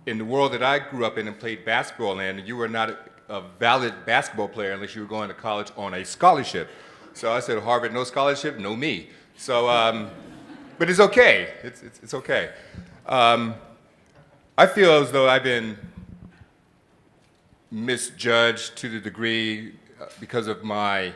in the world that I grew up in and played basketball in, you were not a valid basketball player unless you were going to college on a scholarship. So I said, Harvard, no scholarship, no me. So, but it's okay. It's okay. I feel as though I've been misjudged to the degree because of my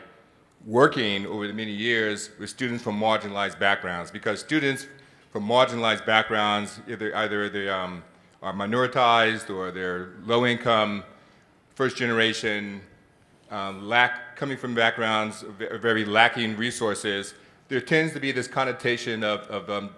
working over the many years with students from marginalized backgrounds. Because students from marginalized backgrounds, either they are minoritized or they're low income, first generation, coming from backgrounds very lacking resources, there tends to be this connotation of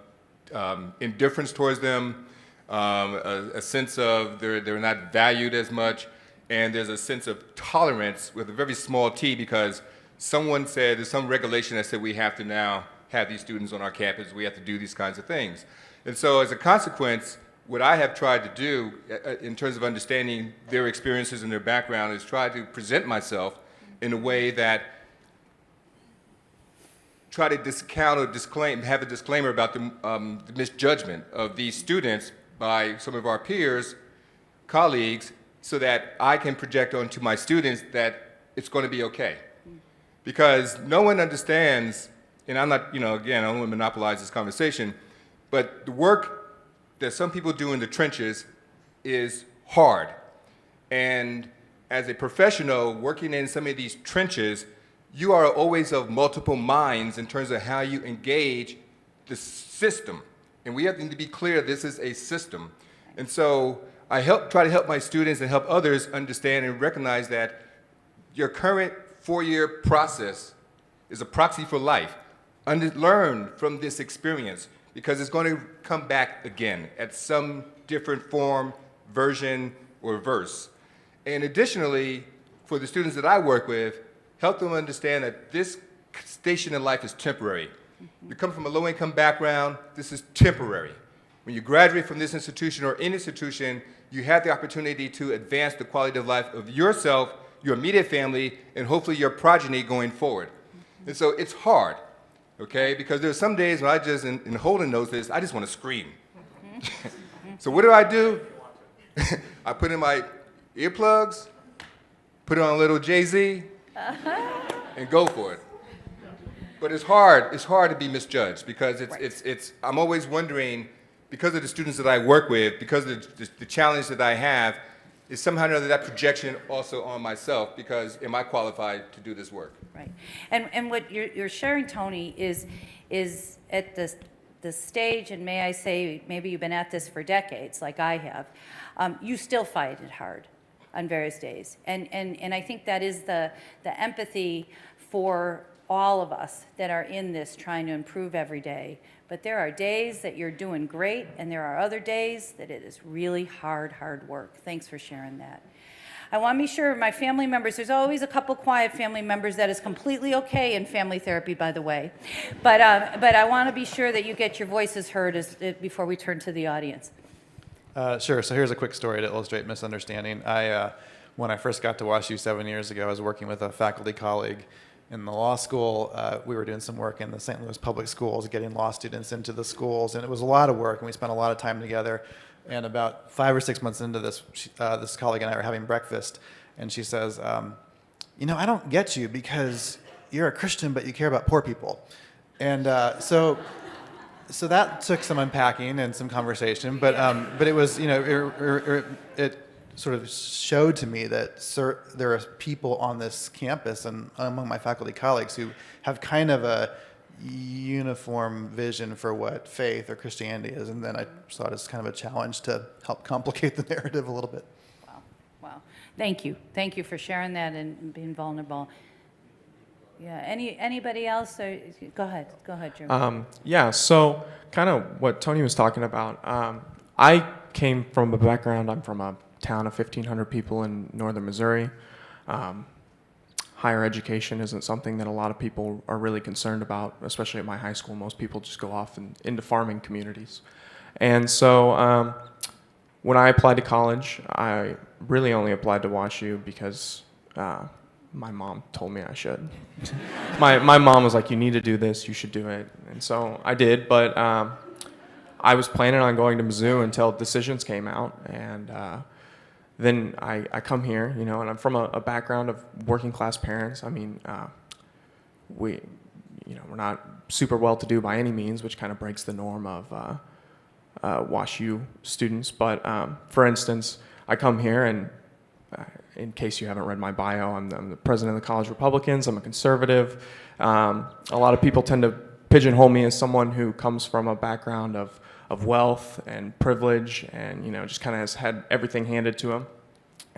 indifference towards them, a sense of they're not valued as much, and there's a sense of tolerance with a very small t, because someone said, there's some regulation that said we have to now have these students on our campus, we have to do these kinds of things. And so as a consequence, what I have tried to do in terms of understanding their experiences and their background is try to present myself in a way that try to discount or have a disclaimer about the misjudgment of these students by some of our peers, colleagues, so that I can project onto my students that it's going to be okay. Because no one understands, and I'm not, again, I don't want to monopolize this conversation, but the work that some people do in the trenches is hard. And as a professional working in some of these trenches, you are always of multiple minds in terms of how you engage the system. And we have to be clear, this is a system. And so I try to help my students and help others understand and recognize that your current four-year process is a proxy for life. Learn from this experience, because it's going to come back again at some different form, version, or verse. And additionally, for the students that I work with, help them understand that this station in life is temporary. You come from a low-income background, this is temporary. When you graduate from this institution or any institution, you have the opportunity to advance the quality of life of yourself, your immediate family, and hopefully your progeny going forward. And so it's hard, okay? Because there are some days when I just, and Holden knows this, I just want to scream. So what do? I put in my earplugs, put on a little Jay-Z, and go for it. But it's hard to be misjudged, because I'm always wondering, because of the students that I work with, because of the challenge that I have, is somehow or another that projection also on myself, because am I qualified to do this work? Right. And what you're sharing, Tony, is at the stage, and may I say, maybe you've been at this for decades, like I have, you still fight it hard on various days. And I think that is the empathy for all of us that are in this trying to improve every day. But there are days that you're doing great, and there are other days that it is really hard work. Thanks for sharing that. I want to be sure my family members, there's always a couple quiet family members that is completely okay in family therapy, by the way. But I want to be sure that you get your voices heard before we turn to the audience. Sure. So here's a quick story to illustrate misunderstanding. When I first got to WashU 7 years ago, I was working with a faculty colleague in the law school. We were doing some work in the St. Louis public schools, getting law students into the schools, and it was a lot of work, and we spent a lot of time together. And about 5 or 6 months into this, this colleague and I were having breakfast, and she says, I don't get you, because you're a Christian, but you care about poor people. And so that took some unpacking and some conversation, but it was, it sort of showed to me that there are people on this campus and among my faculty colleagues who have kind of a uniform vision for what faith or Christianity is, and then I saw it as kind of a challenge to help complicate the narrative a little bit. Wow. Thank you for sharing that and being vulnerable. Yeah. Anybody else? Go ahead, Jeremy. Yeah. So kind of what Tony was talking about. I came from a background. I'm from a town of 1,500 people in northern Missouri. Higher education isn't something that a lot of people are really concerned about, especially at my high school. Most people just go off into farming communities. And so when I applied to college, I really only applied to WashU because my mom told me I should. My mom was like, you need to do this, you should do it. And so I did, but I was planning on going to Mizzou until decisions came out. And then I come here, and I'm from a background of working class parents. I mean, we're not super well-to-do by any means, which kind of breaks the norm of WashU students. But for instance, I come here, and in case you haven't read my bio, I'm the president of the College Republicans. I'm a conservative. A lot of people tend to pigeonhole me as someone who comes from a background of wealth and privilege, and just kind of has had everything handed to him.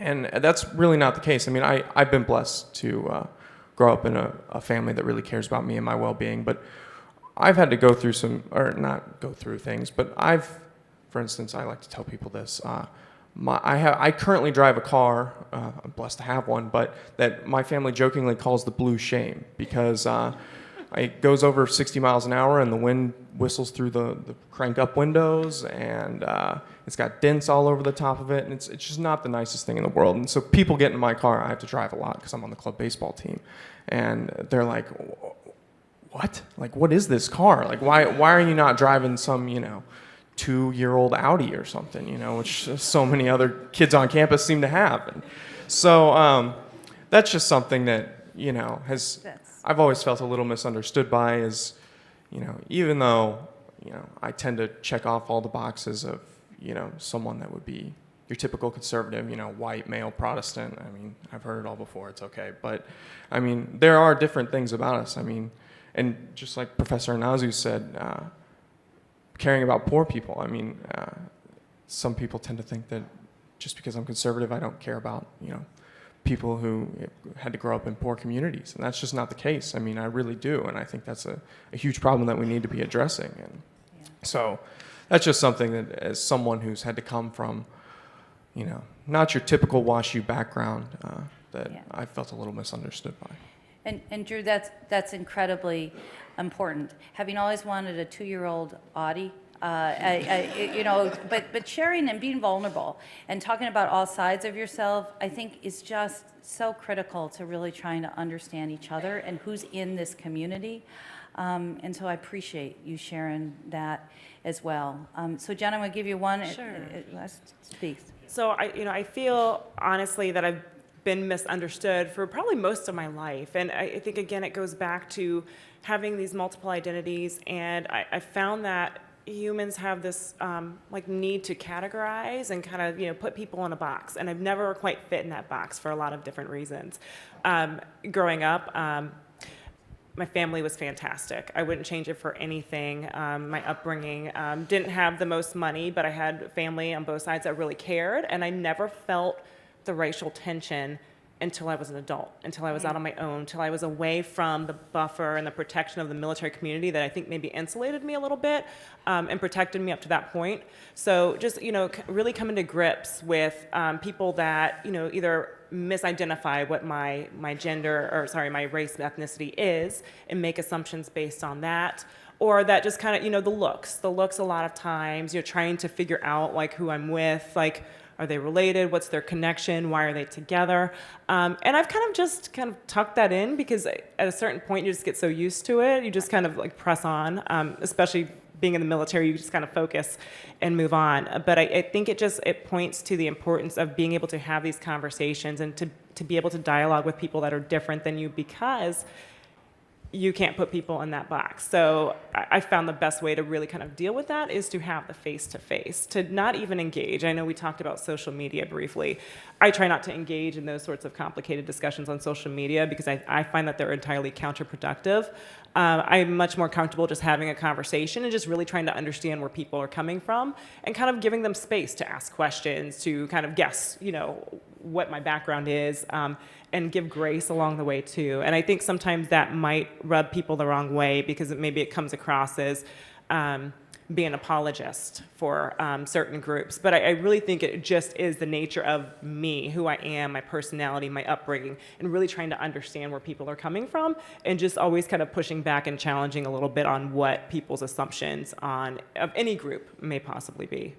And that's really not the case. I mean, I've been blessed to grow up in a family that really cares about me and my well-being, but I've had to go through or not go through things, but for instance, I like to tell people this. I currently drive a car, I'm blessed to have one, but that my family jokingly calls the blue shame because it goes over 60 miles an hour and the wind whistles through the crank up windows and it's got dents all over the top of it, and it's just not the nicest thing in the world. And so people get in my car, I have to drive a lot because I'm on the club baseball team, and they're like, what? Like, what is this car? Like, why are you not driving some, 2-year-old Audi or something, which so many other kids on campus seem to have. And so that's just something that, I've always felt a little misunderstood by is, even though, I tend to check off all the boxes of, someone that would be your typical conservative, white, male, Protestant. I mean, I've heard it all before, it's okay. But, I mean, there are different things about us. I mean, and just like Professor Inazu said, caring about poor people. I mean, some people tend to think that just because I'm conservative, I don't care about, people who had to grow up in poor communities. And that's just not the case. I mean, I really do. And I think that's a huge problem that we need to be addressing. And so that's just something that as someone who's had to come from, not your typical WashU background, that I felt a little misunderstood by. And Drew, that's incredibly important. Having always wanted a 2-year-old Audi, but sharing and being vulnerable and talking about all sides of yourself, I think is just so critical to really trying to understand each other and who's in this community. And so I appreciate you sharing that as well. So Jen, I'm going to give you one last speak. So I feel honestly that I've been misunderstood for probably most of my life. And I think, again, it goes back to having these multiple identities. And I found that humans have this need to categorize and kind of, put people in a box. And I've never quite fit in that box for a lot of different reasons. Growing up, my family was fantastic. I wouldn't change it for anything. My upbringing didn't have the most money, but I had family on both sides that really cared. And I never felt the racial tension until I was an adult, until I was out on my own, until I was away from the buffer and the protection of the military community that I think maybe insulated me a little bit and protected me up to that point. So just, really coming to grips with people that, either misidentify what my race and ethnicity is and make assumptions based on that, or that just kind of, the looks a lot of times, you're trying to figure out who I'm with, are they related? What's their connection? Why are they together? And I've kind of tucked that in because at a certain point you just get so used to it. You just kind of press on, especially being in the military, you just kind of focus and move on. But I think it points to the importance of being able to have these conversations and to be able to dialogue with people that are different than you because you can't put people in that box. So I found the best way to really kind of deal with that is to have the face-to-face, to not even engage. I know we talked about social media briefly. I try not to engage in those sorts of complicated discussions on social media because I find that they're entirely counterproductive. I'm much more comfortable just having a conversation and just really trying to understand where people are coming from and kind of giving them space to ask questions, to kind of guess, what my background is, and give grace along the way too. And I think sometimes that might rub people the wrong way because maybe it comes across as being an apologist for certain groups. But I really think it just is the nature of me, who I am, my personality, my upbringing, and really trying to understand where people are coming from and just always kind of pushing back and challenging a little bit on what people's assumptions of any group may possibly be.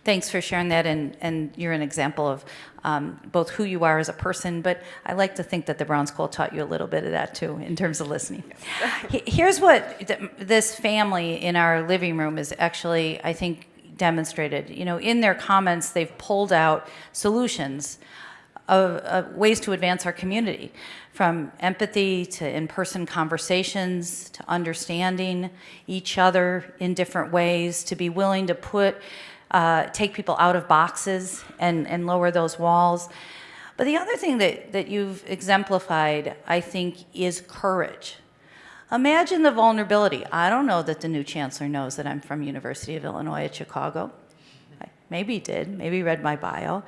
Thanks for sharing that, and you're an example of both who you are as a person, but I like to think that the Brown School taught you a little bit of that too, in terms of listening. Here's what this family in our living room is actually, I think, demonstrated. In their comments, they've pulled out solutions of ways to advance our community, from empathy to in-person conversations, to understanding each other in different ways, to be willing to take people out of boxes and lower those walls. But the other thing that you've exemplified, I think, is courage. Imagine the vulnerability. I don't know that the new chancellor knows that I'm from University of Illinois at Chicago. maybe did, maybe read my bio.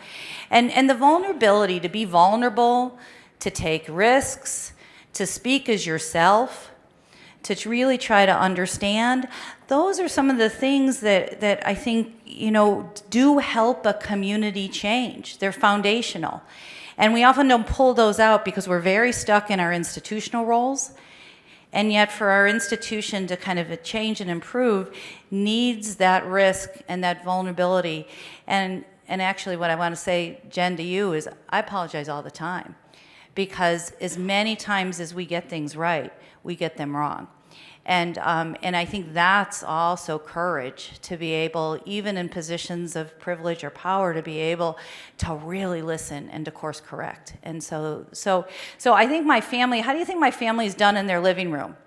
And the vulnerability, to be vulnerable, to take risks, to speak as yourself, to really try to understand, those are some of the things that I think, do help a community change. They're foundational. And we often don't pull those out because we're very stuck in our institutional roles. And yet for our institution to kind of change and improve needs that risk and that vulnerability. And actually what I want to say, Jen, to you is I apologize all the time, because as many times as we get things right, we get them wrong. And I think that's also courage, to be able, even in positions of privilege or power, to be able to really listen and to course correct. And so I think my family, how do you think my family's done in their living room?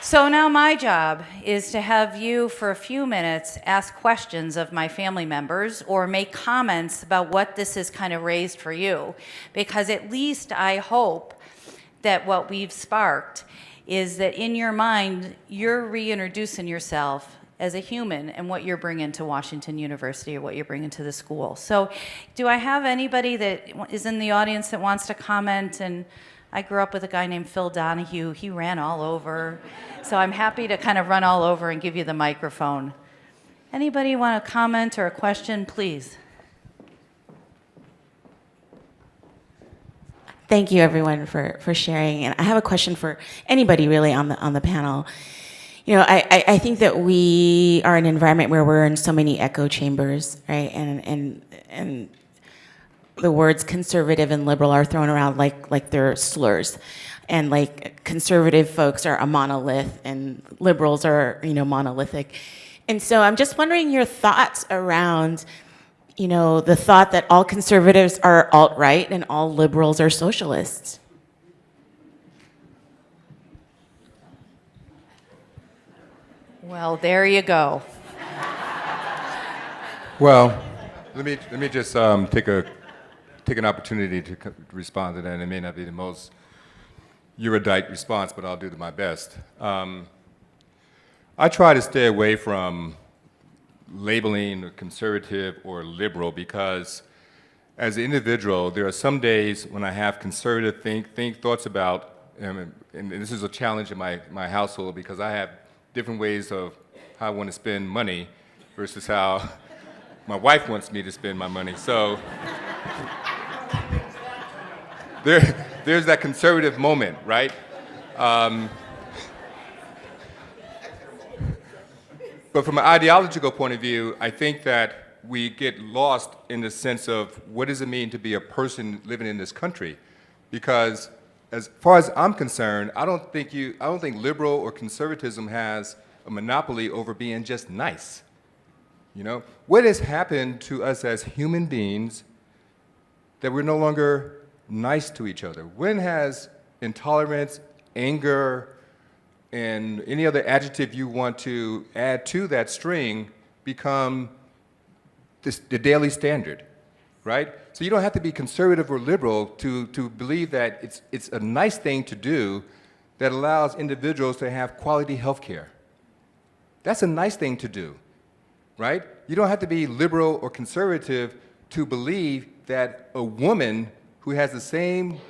So now my job is to have you, for a few minutes, ask questions of my family members or make comments about what this has kind of raised for you. Because at least I hope that what we've sparked is that in your mind, you're reintroducing yourself as a human and what you're bringing to Washington University or what you're bringing to the school. So do I have anybody that is in the audience that wants to comment? And I grew up with a guy named Phil Donahue. He ran all over. So I'm happy to kind of run all over and give you the microphone. Anybody want a comment or a question, please? Thank you, everyone, for sharing. And I have a question for anybody really on the panel. I think that we are in an environment where we're in so many echo chambers, right? And the words conservative and liberal are thrown around like they're slurs. And like conservative folks are a monolith and liberals are, monolithic. And so I'm just wondering your thoughts around, the thought that all conservatives are alt-right and all liberals are socialists. Well, there you go. Well, let me just take an opportunity to respond to that. And it may not be the most erudite response, but I'll do my best. I try to stay away from labeling conservative or liberal because as an individual, there are some days when I have conservative thoughts about, and this is a challenge in my household because I have different ways of how I want to spend money versus how my wife wants me to spend my money. So there's that conservative moment, right? But from an ideological point of view, I think that we get lost in the sense of what does it mean to be a person living in this country? Because as far as I'm concerned, I don't think liberal or conservatism has a monopoly over being just nice. What has happened to us as human beings that we're no longer nice to each other? When has intolerance, anger, and any other adjective you want to add to that string become the daily standard, right? So you don't have to be conservative or liberal to believe that it's a nice thing to do that allows individuals to have quality health care. That's a nice thing to do, right? You don't have to be liberal or conservative to believe that a woman who has the same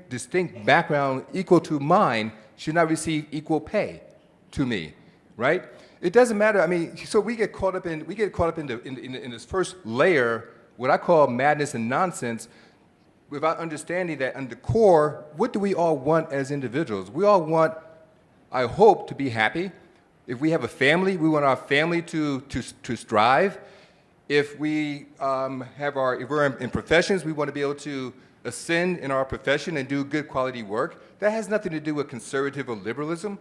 distinct background equal to mine should not receive equal pay to me, right? It doesn't matter. I mean, so we get caught up in this first layer, what I call madness and nonsense, without understanding that on the core, what do we all want as individuals? We all want, I hope, to be happy. If we have a family, we want our family to strive. If we're in professions, we want to be able to ascend in our profession and do good quality work. That has nothing to do with conservative or liberalism.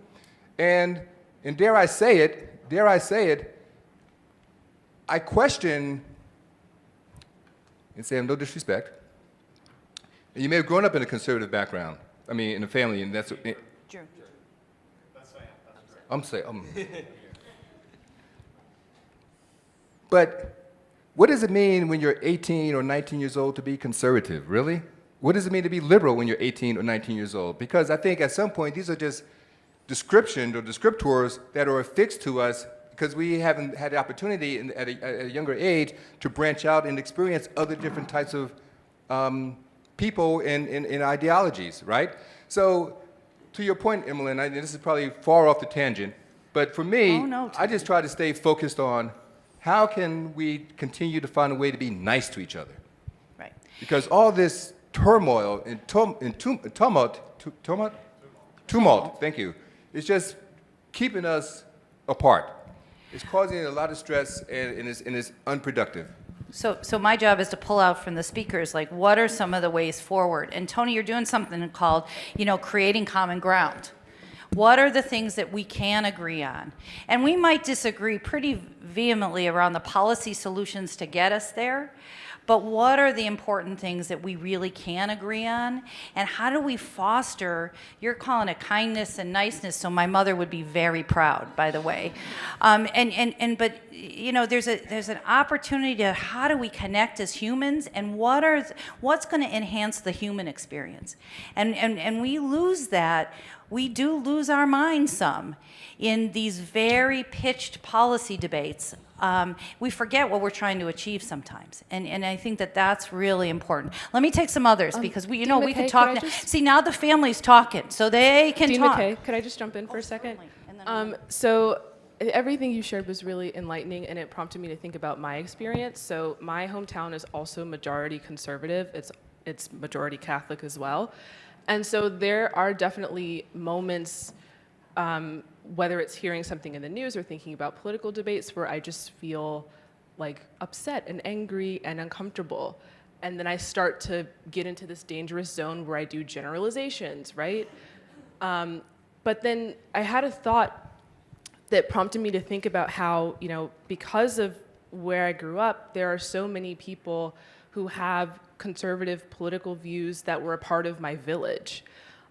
And dare I say it, I question, and say no disrespect, and you may have grown up in a conservative background, in a family, and that's... Drew. I'm saying, but what does it mean when you're 18 or 19 years old to be conservative, really? What does it mean to be liberal when you're 18 or 19 years old? Because I think at some point these are just descriptions or descriptors that are affixed to us because we haven't had the opportunity at a younger age to branch out and experience other different types of people and ideologies, right? So to your point, Emily, and this is probably far off the tangent, but for me, I just try to stay focused on how can we continue to find a way to be nice to each other? Right. Because all this turmoil and tumult, thank you, is just keeping us apart. It's causing a lot of stress and it's unproductive. So my job is to pull out from the speakers, like, what are some of the ways forward? And Tony, you're doing something called, creating common ground. What are the things that we can agree on? And we might disagree pretty vehemently around the policy solutions to get us there, but what are the important things that we really can agree on? And how do we foster, you're calling it kindness and niceness, so my mother would be very proud, by the way. But there's an opportunity to how do we connect as humans, and what's going to enhance the human experience? And we lose that. We do lose our mind some in these very pitched policy debates. We forget what we're trying to achieve sometimes, and I think that that's really important. Let me take some others because we Dean we could McKay, talk. could I just- See, now the family's talking, so they can Dean talk. McKay, could I just jump in for a second? So everything you shared was really enlightening, and it prompted me to think about my experience. So my hometown is also majority conservative. It's majority Catholic as well. And so there are definitely moments, whether it's hearing something in the news or thinking about political debates, where I just feel like upset and angry and uncomfortable. And then I start to get into this dangerous zone where I do generalizations, right? But then I had a thought that prompted me to think about how, because of where I grew up, there are so many people who have conservative political views that were a part of my village.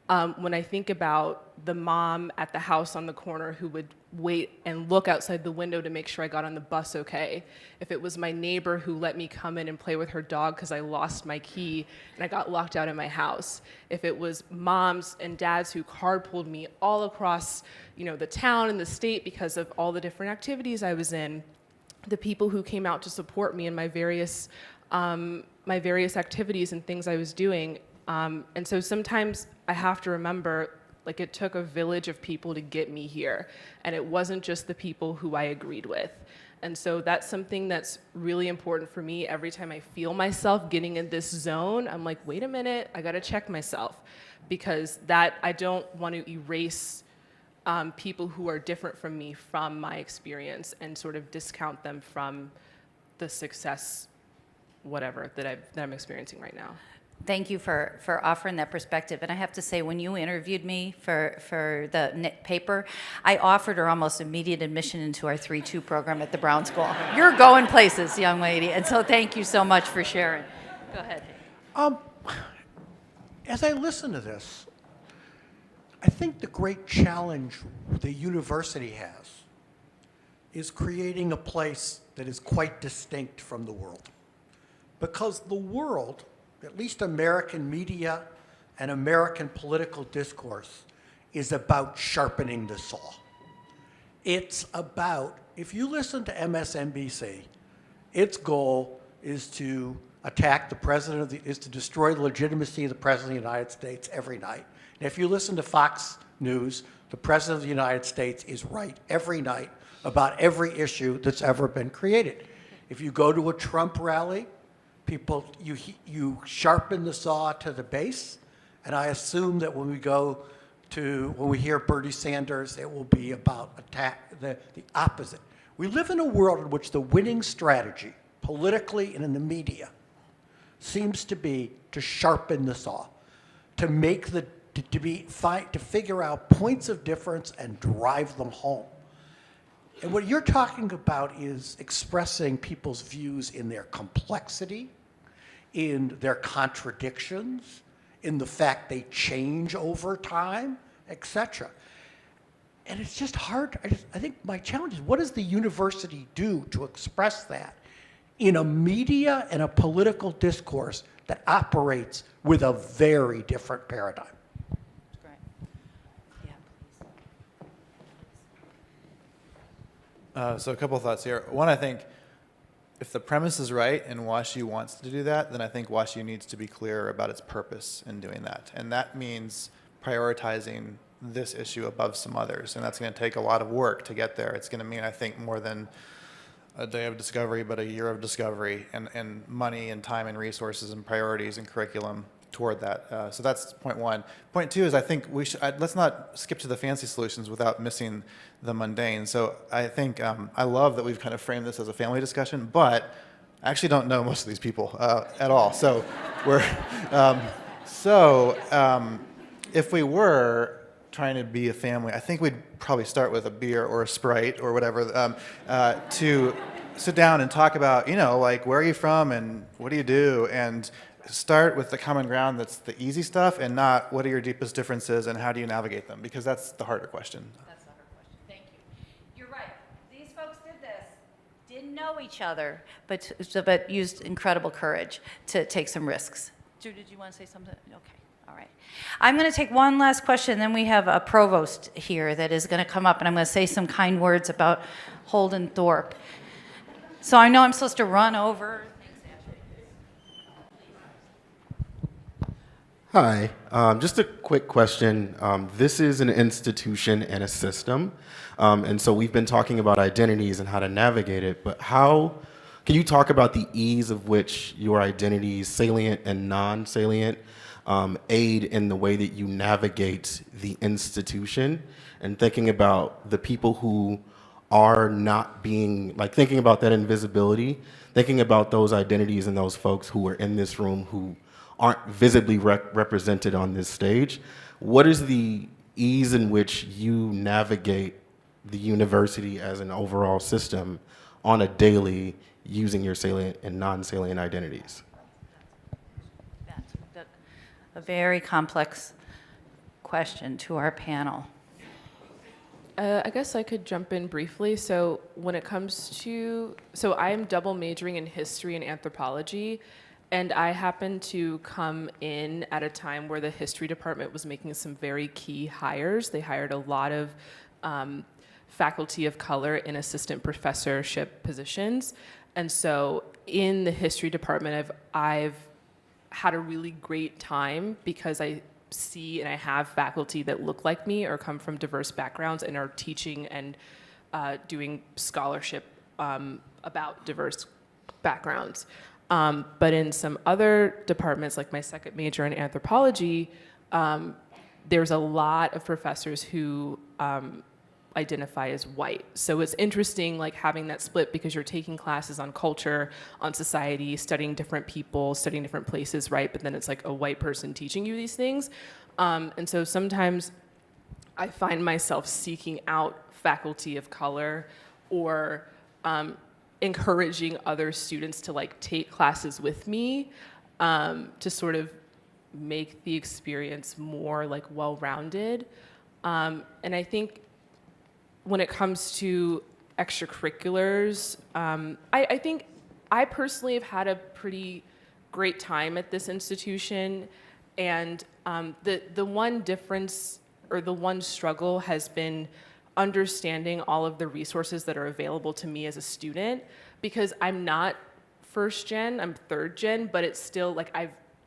When I think about the mom at the house on the corner who would wait and look outside the window to make sure I got on the bus okay. If it was my neighbor who let me come in and play with her dog because I lost my key and I got locked out of my house. If it was moms and dads who carpooled me all across, the town and the state because of all the different activities I was in. The people who came out to support me in my various activities and things I was doing. And so sometimes I have to remember, like, it took a village of people to get me here, and it wasn't just the people who I agreed with. And so that's something that's really important for me. Every time I feel myself getting in this zone, I'm like, wait a minute, I gotta check myself, because I don't want to erase people who are different from me from my experience and sort of discount them from the success, whatever, that I'm experiencing right now. Thank you for offering that perspective. And I have to say, when you interviewed me for the paper, I offered her almost immediate admission into our 3-2 program at the Brown School. You're going places, young lady. And so thank you so much for sharing. Go ahead. As I listen to this, I think the great challenge the university has is creating a place that is quite distinct from the world. Because the world, at least American media and American political discourse, is about sharpening the saw. It's about, if you listen to MSNBC, its goal is to attack the president is to destroy the legitimacy of the president of the United States every night. And if you listen to Fox News, the president of the United States is right every night about every issue that's ever been created. If you go to a Trump rally, you sharpen the saw to the base, and I assume that when we hear Bernie Sanders, it will be about the opposite. We live in a world in which the winning strategy, politically and in the media, seems to be to sharpen the saw, to make to figure out points of difference and drive them home. And what you're talking about is expressing people's views in their complexity, in their contradictions, in the fact they change over time, etc. And it's just hard. I think my challenge is, what does the university do to express that in a media and a political discourse that operates with a very different paradigm? So a couple of thoughts here. One, I think if the premise is right and WashU wants to do that, then I think WashU needs to be clear about its purpose in doing that. And that means prioritizing this issue above some others. And that's going to take a lot of work to get there. It's going to mean, I think, more than a day of discovery, but a year of discovery, and money and time and resources and priorities and curriculum toward that. So that's point one. Point two is I think we should, let's not skip to the fancy solutions without missing the mundane. So I think I love that we've kind of framed this as a family discussion, but I actually don't know most of these people at all. So we're, if we were trying to be a family, I think we'd probably start with a beer or a Sprite or whatever to sit down and talk about, like, where are you from and what do you do? And start with the common ground that's the easy stuff, and not what are your deepest differences and how do you navigate them, because that's the harder question. That's the harder question. Thank you. You're right. These folks did this, didn't know each other, but used incredible courage to take some risks. Drew, did you want to say something? Okay. All right. I'm going to take one last question, then we have a provost here that is going to come up, and I'm going to say some kind words about Holden Thorpe. So I know I'm supposed to run over. Hi, just a quick question. This is an institution and a system, and so we've been talking about identities and how to navigate it, but can you talk about the ease of which your identities, salient and non-salient, aid in the way that you navigate the institution, and thinking about the people who are not being, like, thinking about that invisibility, thinking about those identities and those folks who are in this room who aren't visibly represented on this stage. What is the ease in which you navigate the university as an overall system on a daily using your salient and non-salient identities? That's a very complex question to our panel. I guess I could jump in briefly. So when it comes to, I'm double majoring in history and anthropology, and I happened to come in at a time where the history department was making some very key hires. They hired a lot of faculty of color in assistant professorship positions. And so in the history department, I've had a really great time because I see and I have faculty that look like me or come from diverse backgrounds and are teaching and doing scholarship about diverse backgrounds. But in some other departments, like my second major in anthropology, there's a lot of professors who identify as white. So it's interesting, like, having that split, because you're taking classes on culture, on society, studying different people, studying different places, right? But then it's like a white person teaching you these things. And so sometimes I find myself seeking out faculty of color or encouraging other students to, like, take classes with me to sort of make the experience more, like, well-rounded. And I think when it comes to extracurriculars, I think I personally have had a pretty great time at this institution, and the one difference or the one struggle has been understanding all of the resources that are available to me as a student, because I'm not first gen, I'm third gen, but it's still like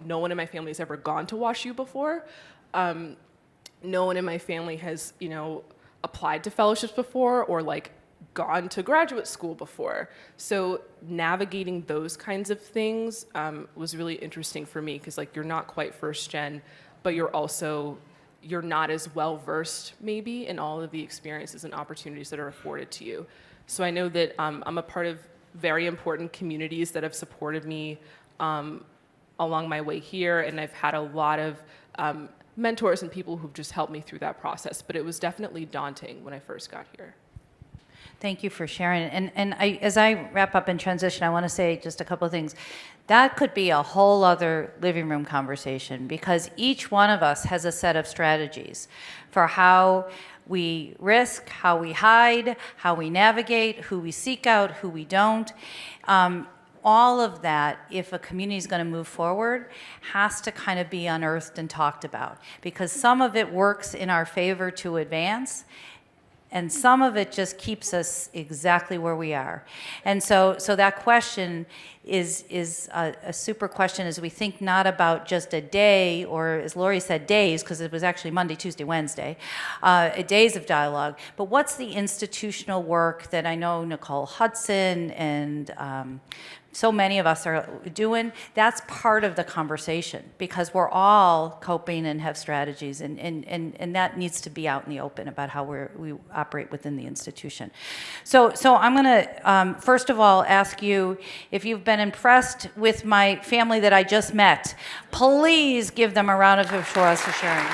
no one in my family has ever gone to WashU before. No one in my family has, applied to fellowships before or, like, gone to graduate school before. So navigating those kinds of things was really interesting for me, because, like, you're not quite first gen, but you're not as well versed maybe in all of the experiences and opportunities that are afforded to you. So I know that I'm a part of very important communities that have supported me along my way here, and I've had a lot of mentors and people who've just helped me through that process. But it was definitely daunting when I first got here. Thank you for sharing. And as I wrap up and transition, I want to say just a couple of things. That could be a whole other living room conversation, because each one of us has a set of strategies for how we risk, how we hide, how we navigate, who we seek out, who we don't. All of that, if a community is going to move forward, has to kind of be unearthed and talked about, because some of it works in our favor to advance, And some of it just keeps us exactly where we are. And so that question is a super question as we think not about just a day, or as Lori said, days, because it was actually Monday, Tuesday, Wednesday, days of dialogue. But what's the institutional work that I know Nicole Hudson and so many of us are doing? That's part of the conversation, because we're all coping and have strategies, and that needs to be out in the open about how we operate within the institution. So I'm going to, first of all, ask you, if you've been impressed with my family that I just met, please give them a round of applause for sharing.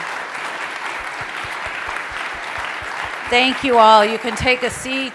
Thank you all. You can take a seat.